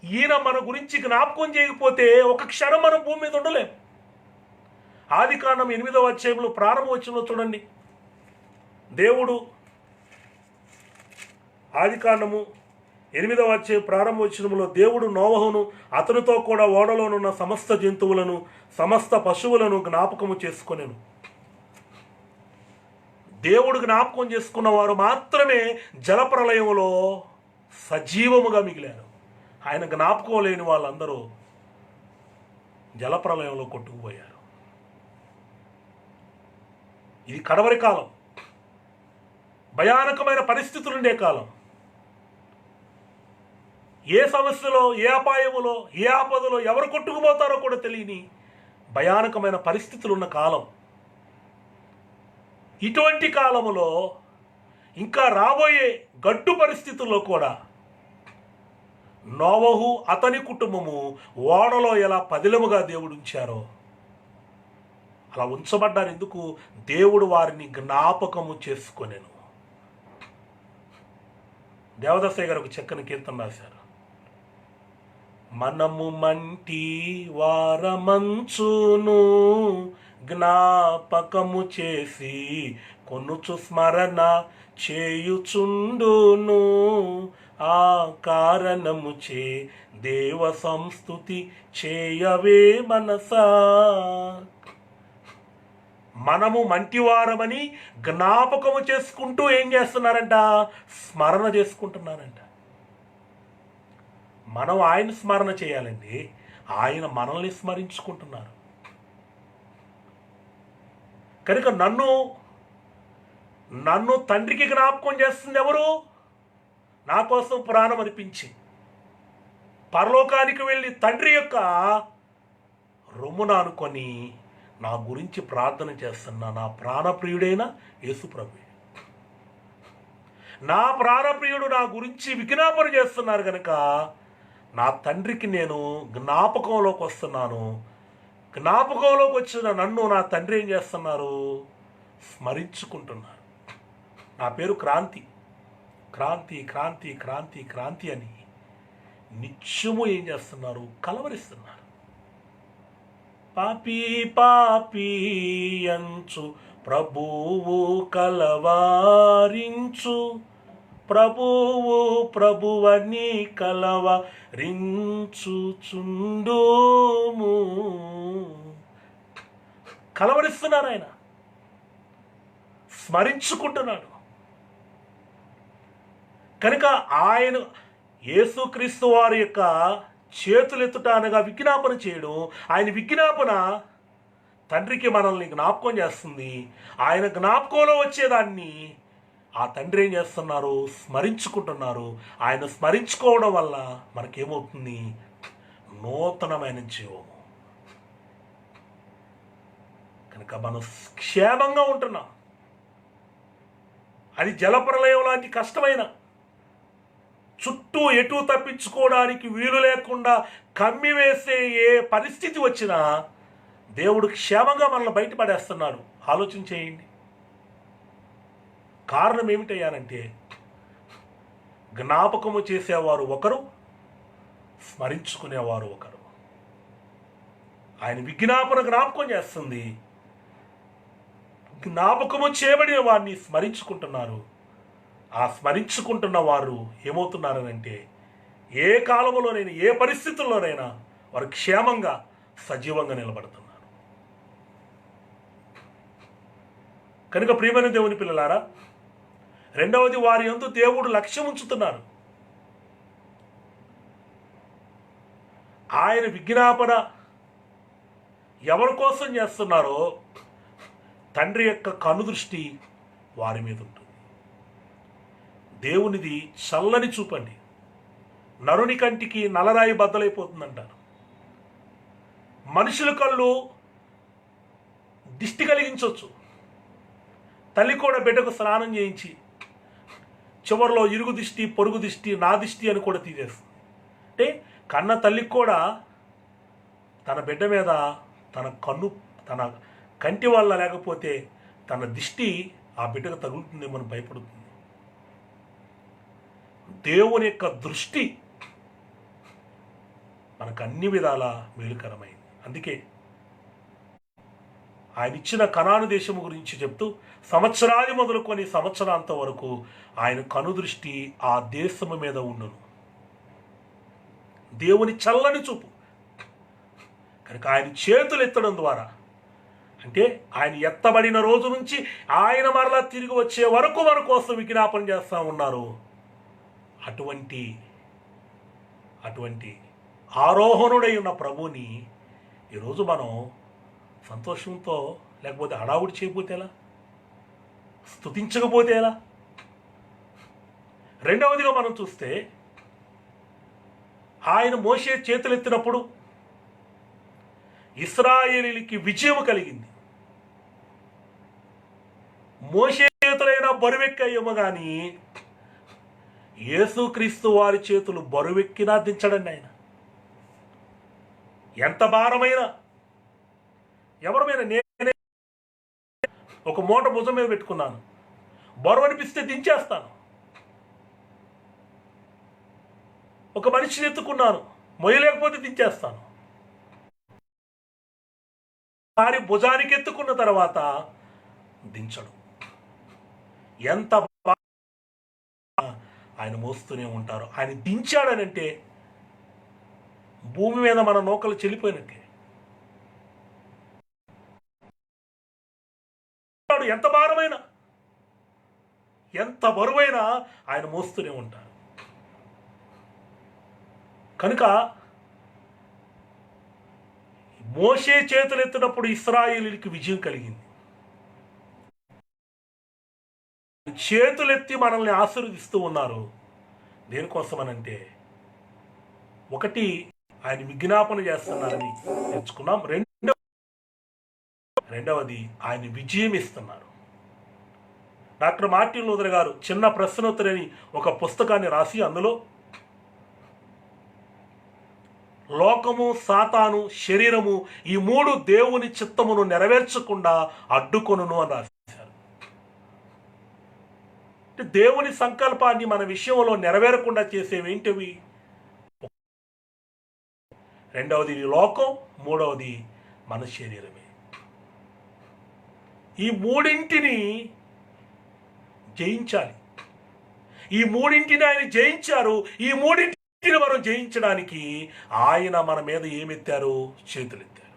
ఈయన మన గురించి జ్ఞాపకం చేయకపోతే ఒక క్షణం మనం భూమి మీద ఉండలేం. ఆదికాండం 8వ అధ్యాయంలో ప్రారంభ వచనంలో చూడండి. దేవుడు ఆదికాండము 8వ అధ్యాయం ప్రారంభ వచనంలో దేవుడు నోవహును అతనితో కూడా ఓడలోనున్న సమస్త జంతువులను, సమస్త పశువులను జ్ఞాపకము చేసుకొనెను. దేవుడు జ్ఞాపకం చేసుకున్న వారు మాత్రమే జలప్రలయంలో సజీవముగా మిగిలారు. ఆయన జ్ఞాపకం లేని వాళ్ళందరూ జలప్రలయంలో కొట్టుకుపోయారు. ఇది కడవరి కాలం, భయానకమైన పరిస్థితులుండే కాలం. ఏ సమస్యలో, ఏ అపాయములో, ఏ ఆపదలో ఎవరు కొట్టుకుపోతారో కూడా తెలియని భయానకమైన పరిస్థితులు ఉన్న కాలం. ఇటువంటి కాలములో ఇంకా రాబోయే గడ్డు పరిస్థితుల్లో కూడా నోవహు అతని కుటుంబము ఓడలో ఎలా పదిలముగా దేవుడు ఉంచారో అలా ఉంచబడ్డారు. ఎందుకు? దేవుడు వారిని జ్ఞాపకము చేసుకొనెను. దేవదాసయ్య గారు ఒక చక్కని కీర్తన రాశారు. మనము మంటి వారమంచును జ్ఞాపకము చేసి కొనుచు స్మరణ చేయుచుండును ఆ కారణము చే దేవ సంస్తుతి చేయవే మనసా. మనము మంటివారమని జ్ఞాపకము చేసుకుంటూ ఏం చేస్తున్నారంట? స్మరణ చేసుకుంటున్నారంట. మనం ఆయన స్మరణ చేయాలండి, ఆయన మనల్ని స్మరించుకుంటున్నారు. కనుక నన్ను తండ్రికి జ్ఞాపకం చేస్తుంది ఎవరు? నా కోసం ప్రాణం అర్పించి పరలోకానికి వెళ్ళి తండ్రి యొక్క రొమ్మున అనుకొని నా గురించి ప్రార్థన చేస్తున్నా నా ప్రాణప్రియుడైన యేసుప్రభు. నా ప్రాణప్రియుడు నా గురించి విజ్ఞాపన చేస్తున్నారు కనుక నా తండ్రికి నేను జ్ఞాపకంలోకి వస్తున్నాను. జ్ఞాపకంలోకి వచ్చిన నన్ను నా తండ్రి ఏం చేస్తున్నారు? స్మరించుకుంటున్నారు. నా పేరు క్రాంతి, క్రాంతి క్రాంతి క్రాంతి క్రాంతి అని నిత్యము ఏం చేస్తున్నారు? కలవరిస్తున్నారు. పాపి పాపి అంచు ప్రభువు కలవారించు, ప్రభువని కలవరించుచుండుము. కలవరిస్తున్నారు, ఆయన స్మరించుకుంటున్నాడు. కనుక ఆయన యేసుక్రీస్తు వారి యొక్క చేతులెత్తుట అనగా విజ్ఞాపన చేయడం, ఆయన విజ్ఞాపన తండ్రికి మనల్ని జ్ఞాపకం చేస్తుంది. ఆయన జ్ఞాపకంలో వచ్చేదాన్ని ఆ తండ్రి ఏం చేస్తున్నారు? స్మరించుకుంటున్నారు. ఆయన స్మరించుకోవడం వల్ల మనకేమవుతుంది? నూతనమైన జీవము. కనుక మనం క్షేమంగా ఉంటున్నాం. అది జలప్రలయం లాంటి కష్టమైన, చుట్టూ ఎటు తప్పించుకోవడానికి వీలు లేకుండా కమ్మివేసే ఏ పరిస్థితి వచ్చినా దేవుడు క్షేమంగా మనల్ని బయటపడేస్తున్నాడు. ఆలోచన చేయండి. కారణం ఏమిటయ్యానంటే జ్ఞాపకము చేసేవారు ఒకరు, స్మరించుకునేవారు ఒకరు. ఆయన విజ్ఞాపన జ్ఞాపకం చేస్తుంది, జ్ఞాపకము చేయబడిన వారిని స్మరించుకుంటున్నారు. ఆ స్మరించుకుంటున్న వారు ఏమవుతున్నారనంటే ఏ కాలంలోనైనా ఏ పరిస్థితుల్లోనైనా వారు క్షేమంగా సజీవంగా నిలబడుతున్నారు. కనుక ప్రియమైన దేవుని పిల్లలారా, రెండవది వారి యందు దేవుడు లక్ష్యం ఉంచుతున్నారు. ఆయన విజ్ఞాపన ఎవరి కోసం చేస్తున్నారో తండ్రి యొక్క కనుదృష్టి వారి మీద ఉంటుంది. దేవునిది చల్లని చూపండి, నరుని కంటికి నలరాయి బద్దలైపోతుందంటారు. మనుషుల కళ్ళు దిష్టి కలిగించవచ్చు. తల్లి కూడా బిడ్డకు స్నానం చేయించి చివరిలో ఇరుగు దిష్టి, పొరుగు దిష్టి, నా దిష్టి అని కూడా తీసేస్తుంది. అంటే కన్న తల్లికి కూడా తన బిడ్డ మీద తన కంటి వల్ల లేకపోతే తన దిష్టి ఆ బిడ్డకు తగులుతుందేమో భయపడుతుంది. దేవుని యొక్క దృష్టి మనకు అన్ని విధాలా మేలుకరమైంది. అందుకే ఆయన ఇచ్చిన కనాను దేశము గురించి చెప్తూ సంవత్సరాది మొదలుకొని సంవత్సరాంతం వరకు ఆయన కనుదృష్టి ఆ దేశము మీద ఉండును. దేవుని చల్లని చూపు. కనుక ఆయన చేతులు ఎత్తడం ద్వారా, అంటే ఆయన ఎత్తబడిన రోజు నుంచి ఆయన మరలా తిరిగి వచ్చే వరకు మన కోసం విజ్ఞాపన చేస్తూ ఉన్నారు. అటువంటి అటువంటి ఆరోహణుడై ఉన్న ప్రభువుని ఈరోజు మనం సంతోషంతో లేకపోతే హడావుడి చేయకపోతే ఎలా, స్తుతించకపోతే ఎలా? రెండవదిగా మనం చూస్తే ఆయన మోషే చేతులెత్తినప్పుడు ఇశ్రాయేలీయులకి విజయం కలిగింది. మోషే చేతులైనా బరువెక్కాయేమో కానీ యేసుక్రీస్తు వారి చేతులు బరువెక్కినా దించడండి ఆయన. ఎంత భారమైనా ఎవరి మీద, నేనే ఒక మూట భుజం మీద పెట్టుకున్నాను, బరువు అనిపిస్తే దించేస్తాను. ఒక మనిషిని ఎత్తుకున్నాను, మొయ్యలేకపోతే దించేస్తాను. వారి భుజానికి ఎత్తుకున్న తర్వాత దించడు. ఎంత ఆయన మోస్తూనే ఉంటారు. ఆయన దించాడనంటే భూమి మీద మన నూకలు చెల్లిపోయినట్టే. ఎంత భారమైనా, ఎంత బరువైనా ఆయన మోస్తూనే ఉంటారు. కనుక మోషే చేతులెత్తినప్పుడు ఇశ్రాయేలీయులకి విజయం కలిగింది. చేతులెత్తి మనల్ని ఆశీర్వదిస్తూ ఉన్నారు. దేనికోసమనంటే, ఒకటి ఆయన విజ్ఞాపన చేస్తున్నారని తెచ్చుకున్నాం. రెండవది ఆయన విజయం ఇస్తున్నారు. డాక్టర్ మార్టిన్ లూథర్ గారు చిన్న ప్రశ్నోత్తరి అని ఒక పుస్తకాన్ని రాసి అందులో లోకము, సాతాను, శరీరము ఈ మూడు దేవుని చిత్తమును నెరవేర్చకుండా అడ్డుకొనును అని రాశారు. అంటే దేవుని సంకల్పాన్ని మన విషయంలో నెరవేరకుండా చేసేవేంటివి? రెండవది లోకం, మూడవది మన శరీరమే. ఈ మూడింటిని జయించాలి. ఈ మూడింటిని ఆయన జయించారు. ఈ మూడింటిని మనం జయించడానికి ఆయన మన మీద ఏమెత్తారు? చేతులెత్తారు.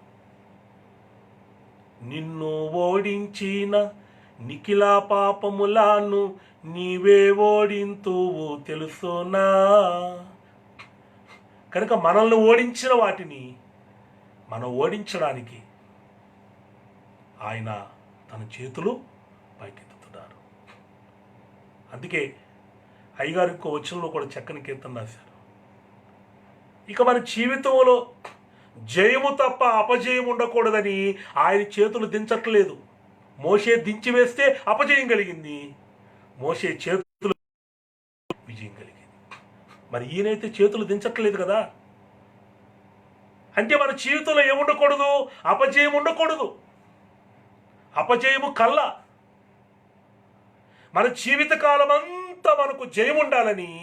నిన్ను ఓడించిన నిఖిల పాపములను నీవే ఓడింతువు తెలుసునా. కనుక మనల్ని ఓడించిన వాటిని మనం ఓడించడానికి ఆయన తన చేతులు పైకెత్తుతున్నారు. అందుకే అయ్యగారు ఇంకో వచనంలో కూడా చక్కని కీర్తన రాశారు. ఇక మన జీవితంలో జయము తప్ప అపజయం ఉండకూడదని ఆయన చేతులు దించట్లేదు. మోషే దించి వేస్తే అపజయం కలిగింది, మోషే చేతులు విజయం కలిగింది. మరి ఈయనైతే చేతులు దించట్లేదు కదా. అంటే మన జీవితంలో ఏముండకూడదు? అపజయం ఉండకూడదు. అపజయము కల్లా. మన జీవితకాలం అంతా మనకు జయం ఉండాలని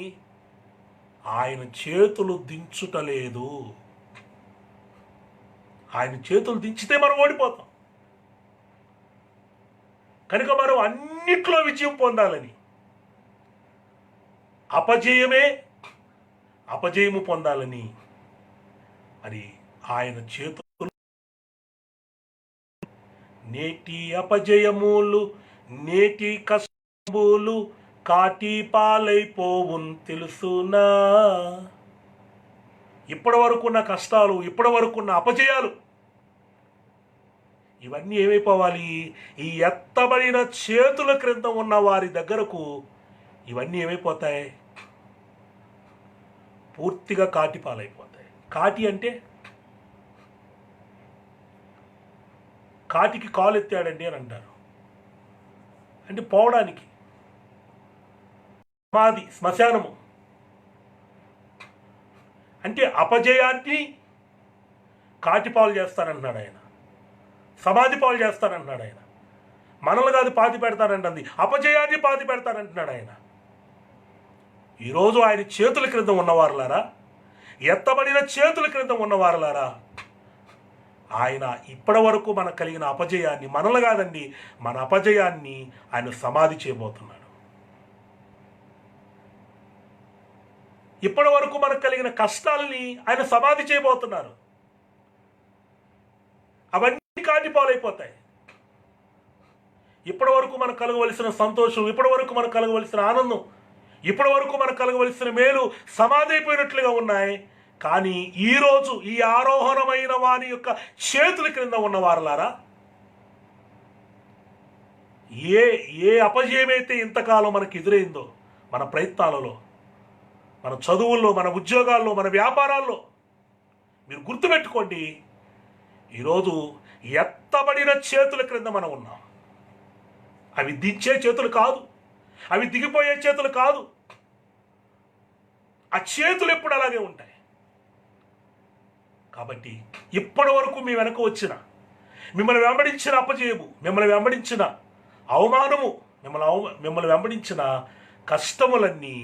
ఆయన చేతులు దించుటలేదు. ఆయన చేతులు దించితే మనం ఓడిపోతాం. కనుక మనం అన్నిట్లో విజయం పొందాలని, అపజయము పొందాలని మరి ఆయన చేతులు, నేటి అపజయములు, నేటి కష్టములు కాటి పాలైపోవున్ తెలుసునా. ఇప్పటి వరకున్న కష్టాలు, ఇప్పటి వరకున్న అపజయాలు ఇవన్నీ ఏమైపోవాలి? ఈ ఎత్తబడిన చేతుల క్రింద ఉన్న వారి దగ్గరకు ఇవన్నీ ఏమైపోతాయి? పూర్తిగా కాటి పాలైపోతాయి. కాటి అంటే కాటికి కాలు ఎత్తాడండి అని అంటారు. అంటే పోవడానికి సమాధి, శ్మశానము. అంటే అపజయాన్ని కాటిపాలు చేస్తానంటున్నాడు ఆయన, సమాధి పాలు చేస్తానంటున్నాడు ఆయన. మనల్ని కాదు పాతి పెడతానంటుంది, అపజయాన్ని పాతి పెడతానంటున్నాడు ఆయన. ఈరోజు ఆయన చేతుల క్రింద ఉన్నవారులారా, ఎత్తబడిన చేతుల క్రింద ఉన్నవారులారా, ఆయన ఇప్పటి వరకు మనకు కలిగిన అపజయాన్ని, మనల్ని కాదండి, మన అపజయాన్ని ఆయన సమాధి చేయబోతున్నాడు. ఇప్పటి వరకు మనకు కలిగిన కష్టాలని ఆయన సమాధి చేయబోతున్నారు. అవన్నీ కాటిపాలైపోతాయి. ఇప్పటి వరకు మనకు కలగవలసిన సంతోషం, ఇప్పటి వరకు మనకు కలగవలసిన ఆనందం, ఇప్పటి వరకు మనకు కలగవలసిన మేలు సమాధి అయిపోయినట్లుగా ఉన్నాయి. కానీ ఈరోజు ఈ ఆరోహణమైన వాని యొక్క చేతుల క్రింద ఉన్న వారలారా, ఏ ఏ అపజయమైతే ఇంతకాలం మనకు ఎదురైందో, మన ప్రయత్నాలలో, మన చదువుల్లో, మన ఉద్యోగాల్లో, మన వ్యాపారాల్లో, మీరు గుర్తుపెట్టుకోండి, ఈరోజు ఎత్తబడిన చేతుల క్రింద మనం ఉన్నాం. అవి దించే చేతులు కాదు, అవి దిగిపోయే చేతులు కాదు. ఆ చేతులు ఎప్పుడు అలాగే ఉంటాయి. కాబట్టి ఇప్పటి వరకు మీ వెనక వచ్చిన, మిమ్మల్ని వెంబడించిన అపజయము, మిమ్మల్ని వెంబడించిన అవమానము, మిమ్మల్ని వెంబడించిన కష్టములన్నీ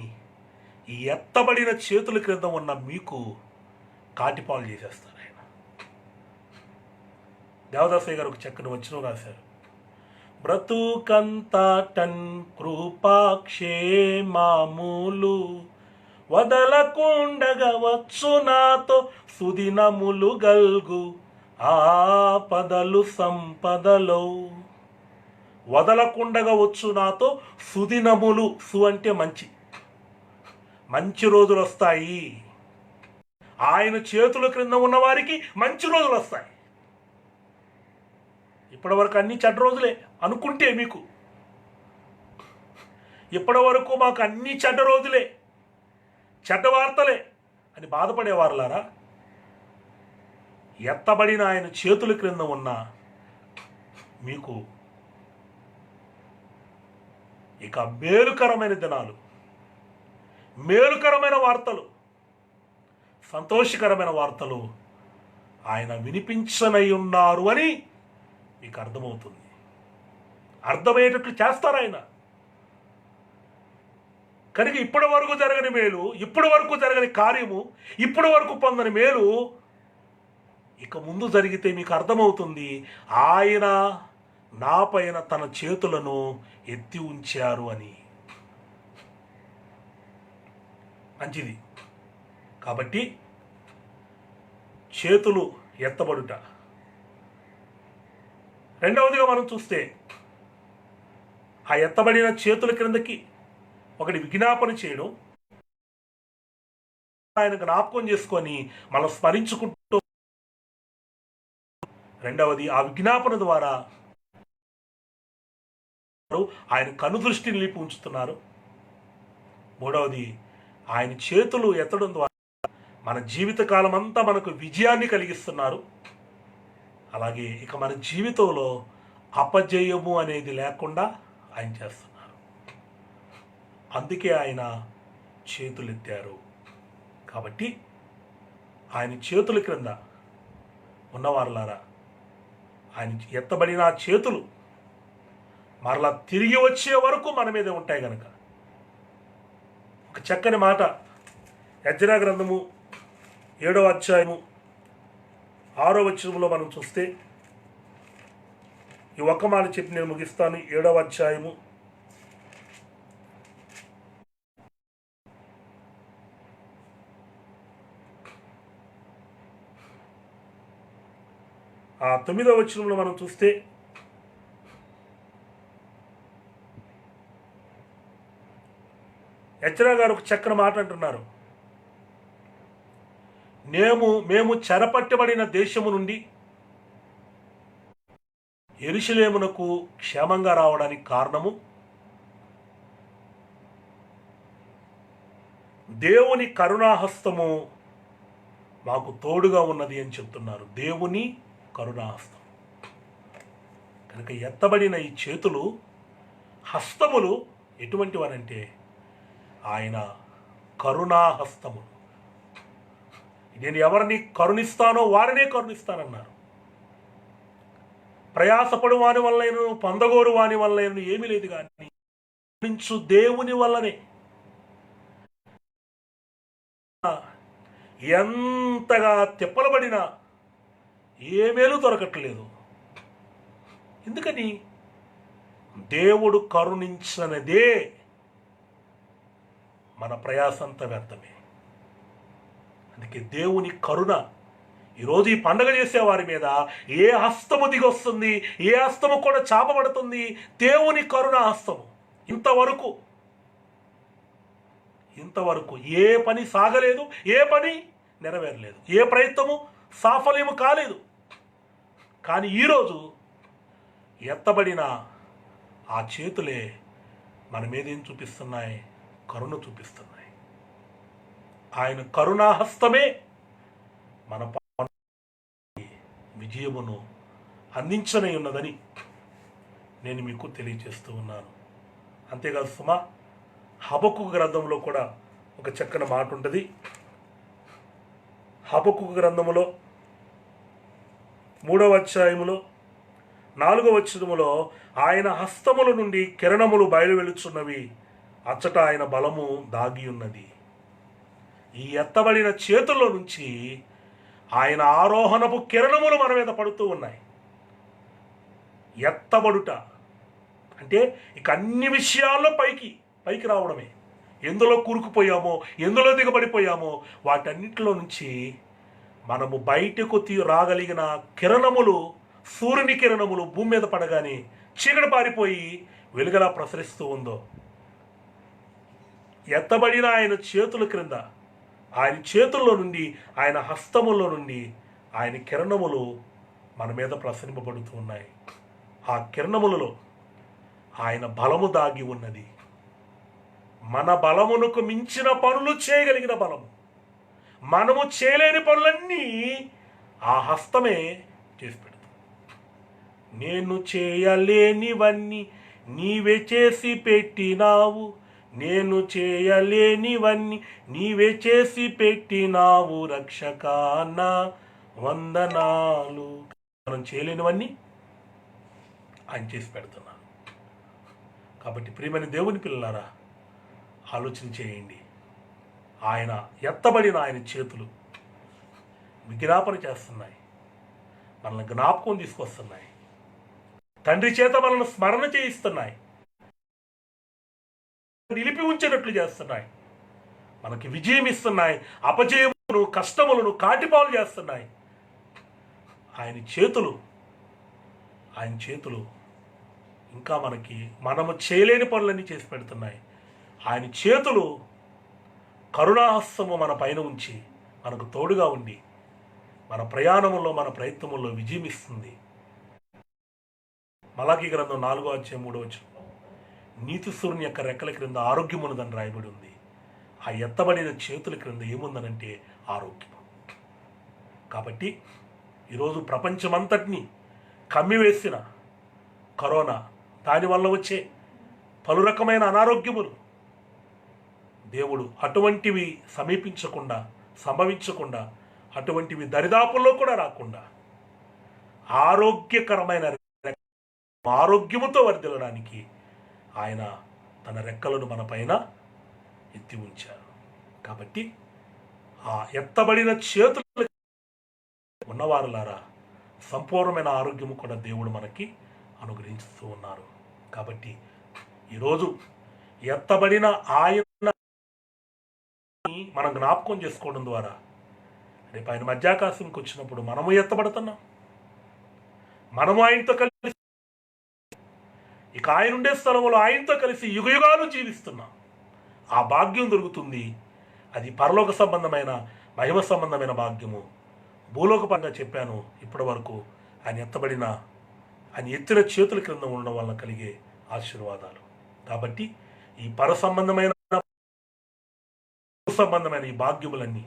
ఈ ఎత్తబడిన చేతుల క్రింద ఉన్న మీకు కాటిపాలు చేసేస్తారు ఆయన. దేవదాసయ్య గారు ఒక చక్కని వచనం రాశారు. బ్రతుకంతటన్ కృపాక్షేమములు వదలకుండగా వచ్చు నాతో సుదినములు గల్గు ఆపదలు సంపదలో. వదలకుండగా వచ్చు నాతో సుదినములు. అంటే మంచి మంచి రోజులు వస్తాయి. ఆయన చేతుల క్రింద ఉన్న వారికి మంచి రోజులు వస్తాయి. ఇప్పటి వరకు అన్ని చెడ్డ రోజులే అనుకుంటే, మీకు ఇప్పటి వరకు మాకు అన్ని చెడ్డ రోజులే, చెడ్డ వార్తలే అని బాధపడేవారులారా, ఎత్తబడిన ఆయన చేతుల క్రింద ఉన్న మీకు ఇక మేలుకరమైన దినాలు, మేలుకరమైన వార్తలు, సంతోషకరమైన వార్తలు ఆయన వినిపించనై ఉన్నారు అని మీకు అర్థమవుతుంది. అర్థమయ్యేటట్లు చేస్తారు ఆయన. కనుక ఇప్పటి వరకు జరగని మేలు, ఇప్పటి వరకు జరగని కార్యము, ఇప్పటి వరకు పొందని మేలు ఇక ముందు జరిగితే మీకు అర్థమవుతుంది. ఆయన నా పైన తన చేతులను ఎత్తి ఉంచారు అని. మంచిది. కాబట్టి చేతులు ఎత్తబడుట. రెండవదిగా మనం చూస్తే, ఆ ఎత్తబడిన చేతుల క్రిందకి ఒకటి విజ్ఞాపన చేయడం, ఆయన జ్ఞాపకం చేసుకొని మనం స్మరించుకుంటూ, రెండవది ఆ విజ్ఞాపన ద్వారా ఆయన కనుదృష్టిని నిలిపి ఉంచుతున్నారు. మూడవది ఆయన చేతులు ఎత్తడం ద్వారా మన జీవితకాలం అంతా మనకు విజయాన్ని కలిగిస్తున్నారు. అలాగే ఇక మన జీవితంలో అపజయము అనేది లేకుండా ఆయన చేస్తున్నారు. అందుకే ఆయన చేతులెత్తారు. కాబట్టి ఆయన చేతుల క్రింద ఉన్నవారులారా, ఆయన ఎత్తబడిన చేతులు మరలా తిరిగి వచ్చే వరకు మన మీదే ఉంటాయి కనుక, ఒక చక్కని మాట యెజ్రా గ్రంథము 7వ అధ్యాయము 6వ వచనంలో మనం చూస్తే, ఈ ఒక్క మాట చెప్పి నేను ముగిస్తాను. 7వ అధ్యాయము 9వ వచనంలో మనం చూస్తే, యెజ్రా గారు ఒక చక్కని మాట అంటున్నారు. మేము చెరపట్టబడిన దేశము నుండి యెరూషలేమునకు క్షేమంగా రావడానికి కారణము దేవుని కరుణాహస్తము మాకు తోడుగా ఉన్నది అని చెప్తున్నారు. దేవుని కరుణాహస్తం. కనుక ఎత్తబడిన ఈ చేతులు, హస్తములు ఎటువంటివనంటే ఆయన కరుణాహస్తము. నేను ఎవరిని కరుణిస్తానో వారినే కరుణిస్తానన్నారు. ప్రయాసపడు వాని వల్లైన, పొందగోరు వాని వల్లైన ఏమీ లేదు, కానీ కరుణించు దేవుని వల్లనే. ఎంతగా తిప్పలబడినా ఏ మేలు దొరకట్లేదు. ఎందుకని? దేవుడు కరుణించనదే మన ప్రయాసంతా వ్యర్థమే. అందుకే దేవుని కరుణ ఈరోజు ఈ పండుగ చేసే వారి మీద ఏ హస్తము దిగొస్తుంది, ఏ హస్తము కూడా చాపబడుతుంది? దేవుని కరుణ హస్తము. ఇంతవరకు ఇంతవరకు ఏ పని సాగలేదు, ఏ పని నెరవేరలేదు, ఏ ప్రయత్నము సాఫల్యము కాలేదు. కానీ ఈరోజు ఎత్తబడిన ఆ చేతులే మన మీద ఏం చూపిస్తున్నాయి? కరుణ చూపిస్తున్నాయి. ఆయన కరుణాహస్తమే మన విజయమును అందించనే ఉన్నదని నేను మీకు తెలియజేస్తూ ఉన్నాను. అంతేకాదు సుమా, హబక్కు గ్రంథంలో కూడా ఒక చక్కని మాట ఉంటుంది. హబక్కు గ్రంథములో 3వ అధ్యాయములో 4వ వచనములో ఆయన హస్తముల నుండి కిరణములు బయలువెలుచున్నవి, అచ్చట ఆయన బలము దాగి ఉన్నది. ఈ ఎత్తబడిన చేతుల్లో నుంచి ఆయన ఆరోహణపు కిరణములు మన మీద పడుతూ ఉన్నాయి. ఎత్తబడుట అంటే ఇక అన్ని విషయాల్లో పైకి రావడమే. ఎందులో కూరుకుపోయామో, ఎందులో దిగబడిపోయామో వాటన్నిటిలో నుంచి మనము బయటకు రాగలిగిన కిరణములు, సూర్యుని కిరణములు భూమి మీద పడగానే చీకటి పారిపోయి వెలుగలా ప్రసరిస్తూ ఉందో, ఎత్తబడిన ఆయన చేతుల క్రింద, ఆయన చేతుల్లో నుండి, ఆయన హస్తముల్లో నుండి ఆయన కిరణములు మన మీద ప్రసరింపబడుతూ ఉన్నాయి. ఆ కిరణములలో ఆయన బలము దాగి ఉన్నది. మన బలమునకు మించిన పనులు చేయగలిగిన బలము. మనము చేయలేని పనులన్నీ ఆ హస్తమే చేసి పెడుతుంది. నేను చేయలేనివన్నీ నీవే చేసి పెట్టినావు, నేను చేయలేనివన్నీ నీవే చేసి పెట్టినావు రక్షకాన వందనాలు. మనం చేయలేనివన్నీ ఆయన చేసి పెడుతున్నాను. కాబట్టి ప్రియమైన దేవుని పిల్లలారా, ఆలోచన చేయండి. ఆయన ఎత్తబడిన ఆయన చేతులు విజ్ఞాపన చేస్తున్నాయి, మనల్ని జ్ఞాపకం తీసుకొస్తున్నాయి, తండ్రి చేత మనల్ని స్మరణ చేయిస్తున్నాయి, నిలిపి ఉంచేటట్లు చేస్తున్నాయి, మనకి విజయం ఇస్తున్నాయి, అపజయములను కష్టములను కాటిపాలు చేస్తున్నాయి. ఆయన చేతులు ఇంకా మనము చేయలేని పనులన్నీ చేసి పెడుతున్నాయి. ఆయన చేతులు కరుణాహస్తము మన పైన ఉంచి మనకు తోడుగా ఉండి మన ప్రయాణములో, మన ప్రయత్నముల్లో విజయం ఇస్తుంది. మలాకీ గ్రంథం 4వ అధ్యాయం 3వ వచనంలో నీతి సూర్యుని యొక్క రెక్కల క్రింద ఆరోగ్యమున్నదని రాయబడి ఉంది. ఆ ఎత్తబడిన చేతుల క్రింద ఏముందనంటే ఆరోగ్యం. కాబట్టి ఈరోజు ప్రపంచమంతటినీ కమ్మివేసిన కరోనా, దానివల్ల వచ్చే పలు రకమైన అనారోగ్యములు, దేవుడు అటువంటివి సంభవించకుండా అటువంటివి దరిదాపుల్లో కూడా రాకుండా ఆరోగ్యకరమైన ఆరోగ్యముతో వర్ధిల్లడానికి ఆయన తన రెక్కలను మన పైన ఎత్తి ఉంచారు. కాబట్టి ఆ ఎత్తబడిన చేతులు ఉన్నవారులారా, సంపూర్ణమైన ఆరోగ్యము కూడా దేవుడు మనకి అనుగ్రహిస్తూ ఉన్నారు. కాబట్టి ఈరోజు ఎత్తబడిన ఆయన మనం జ్ఞాపకం చేసుకోవడం ద్వారా రేపు ఆయన మధ్యాకాశంకి వచ్చినప్పుడు మనము ఎత్తబడుతున్నాం. మనము ఆయనతో కలిసి ఇక ఆయన ఉండే స్థలంలో ఆయనతో కలిసి యుగయుగాలు జీవిస్తున్నాం. ఆ భాగ్యం దొరుకుతుంది. అది పరలోక సంబంధమైన, మహిమ సంబంధమైన భాగ్యము. భూలోకపరంగా చెప్పాను ఇప్పటి వరకు. ఆయన ఎత్తిన చేతుల క్రింద ఉండడం వల్ల కలిగే ఆశీర్వాదాలు. కాబట్టి ఈ సంబంధమైన ఈ భాగ్యములన్నీ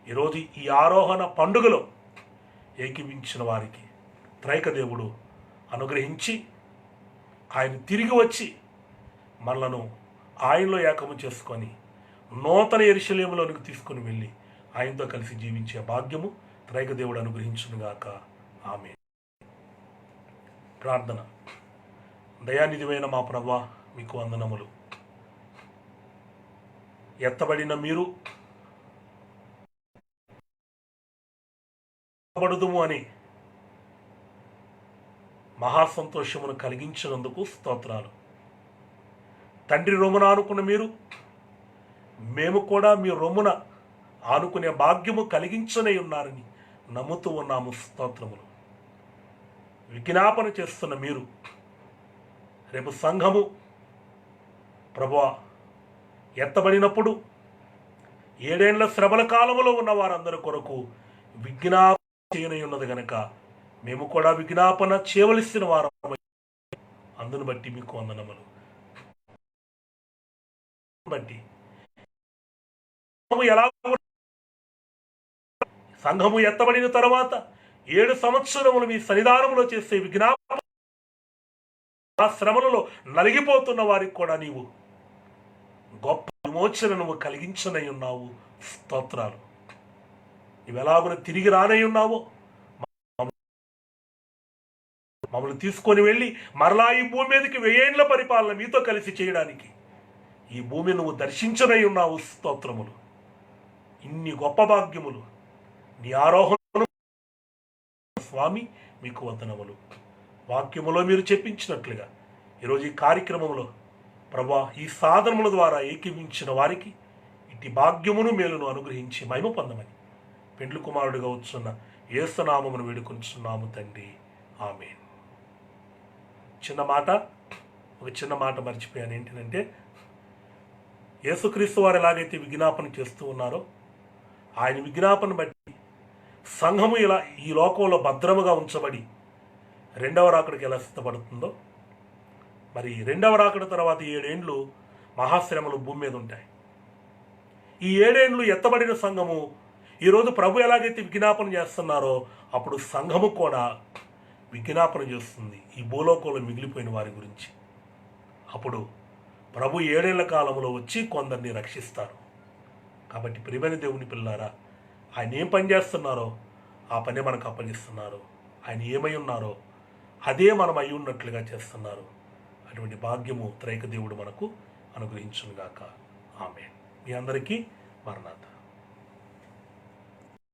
ఈరోజు ఈ ఆరోహణ పండుగలో ఏకీవించిన వారికి త్రైక దేవుడు అనుగ్రహించి ఆయన తిరిగి వచ్చి మనలను ఆయనలో ఏకము చేసుకొని నూతన యెరూషలేములోనికి తీసుకుని వెళ్ళి ఆయనతో కలిసి జీవించే భాగ్యము త్రైక దేవుడు అనుగ్రహించునుగాక. ఆమేన్. ప్రార్థన. దయానిధివైన మా ప్రభువా, మీకు వందనములు. ఎత్తబడిన మీరు పడుదుము అని మహాసంతోషమును కలిగించినందుకు స్తోత్రాలు. తండ్రి రొమ్మున ఆనుకున్న మీరు, మేము కూడా మీ రొమ్మున ఆనుకునే భాగ్యము కలిగించనే ఉన్నారని నమ్ముతూ ఉన్నాము. స్తోత్రములు. విజ్ఞాపన చేస్తున్న మీరు రేపు సంఘము ప్రభువా ఎత్తబడినప్పుడు 7 శ్రమల కాలములో ఉన్న వారందరి కొరకు విజ్ఞాపన చేయనున్నది గనక మేము కూడా విజ్ఞాపన చేయవలసిన వారం. అందును బట్టి మీకు వందనములు. బట్టి ఎలా సంఘము ఎత్తబడిన తర్వాత 7 సంవత్సరములు మీ సన్నిధానములో చేసే విజ్ఞాపన ఆ శ్రమలలో నలిగిపోతున్న వారికి కూడా నీవు గొప్ప విమోచన నువ్వు కలిగించనై ఉన్నావు. స్తోత్రాలు. నువ్వు ఎలాగున తిరిగి రానై ఉన్నావో మమ్మల్ని తీసుకొని వెళ్ళి మరలా ఈ భూమి మీదకి 1000 ఏండ్ల పరిపాలన మీతో కలిసి చేయడానికి ఈ భూమి నువ్వు దర్శించనై ఉన్నావు. స్తోత్రములు. ఇన్ని గొప్ప భాగ్యములు నీ ఆరోహణ స్వామి మీకు వందనములు. వాక్యములో మీరు చెప్పించినట్లుగా ఈరోజు ఈ కార్యక్రమంలో ప్రభా ఈ సాధనముల ద్వారా ఏకీవించిన వారికి ఇట్టి భాగ్యమును మేలును అనుగ్రహించి మహిమ పొందమని పెండ్లి కుమారుడిగా వచ్చున్న యేసునామమును వేడుకొంచున్నాము తండ్రి. ఆమేన్. ఒక చిన్న మాట మర్చిపోయాను. ఏంటంటే యేసుక్రీస్తు వారు ఎలాగైతే విజ్ఞాపన చేస్తూ ఉన్నారో ఆయన విజ్ఞాపన బట్టి సంఘము ఇలా ఈ లోకంలో భద్రముగా ఉంచబడి 2వ రాకడికి ఎలా సిద్ధపడుతుందో, మరి 2వ రాకడ తర్వాత 7 ఏండ్లు మహాశ్రమలు భూమి మీద ఉంటాయి. ఈ 7 ఏండ్లు ఎత్తబడిన సంఘము ఈరోజు ప్రభు ఎలాగైతే విజ్ఞాపన చేస్తున్నారో అప్పుడు సంఘము కూడా విజ్ఞాపన చేస్తుంది ఈ భూలోకంలో మిగిలిపోయిన వారి గురించి. అప్పుడు ప్రభు 7 ఏళ్ల కాలంలో వచ్చి కొందరిని రక్షిస్తారు. కాబట్టి ప్రియమైన దేవుని పిల్లారా, ఆయన ఏం పని చేస్తున్నారో ఆ పనే మనకు అప్పగిస్తున్నారు. ఆయన ఏమై ఉన్నారో అదే మనం అయి ఉన్నట్లుగా చేస్తున్నారు. అటువంటి భాగ్యము త్రైక దేవుడు మనకు అనుగ్రహించునుగాక. ఆమేన్. మీ అందరికీ మరణాత.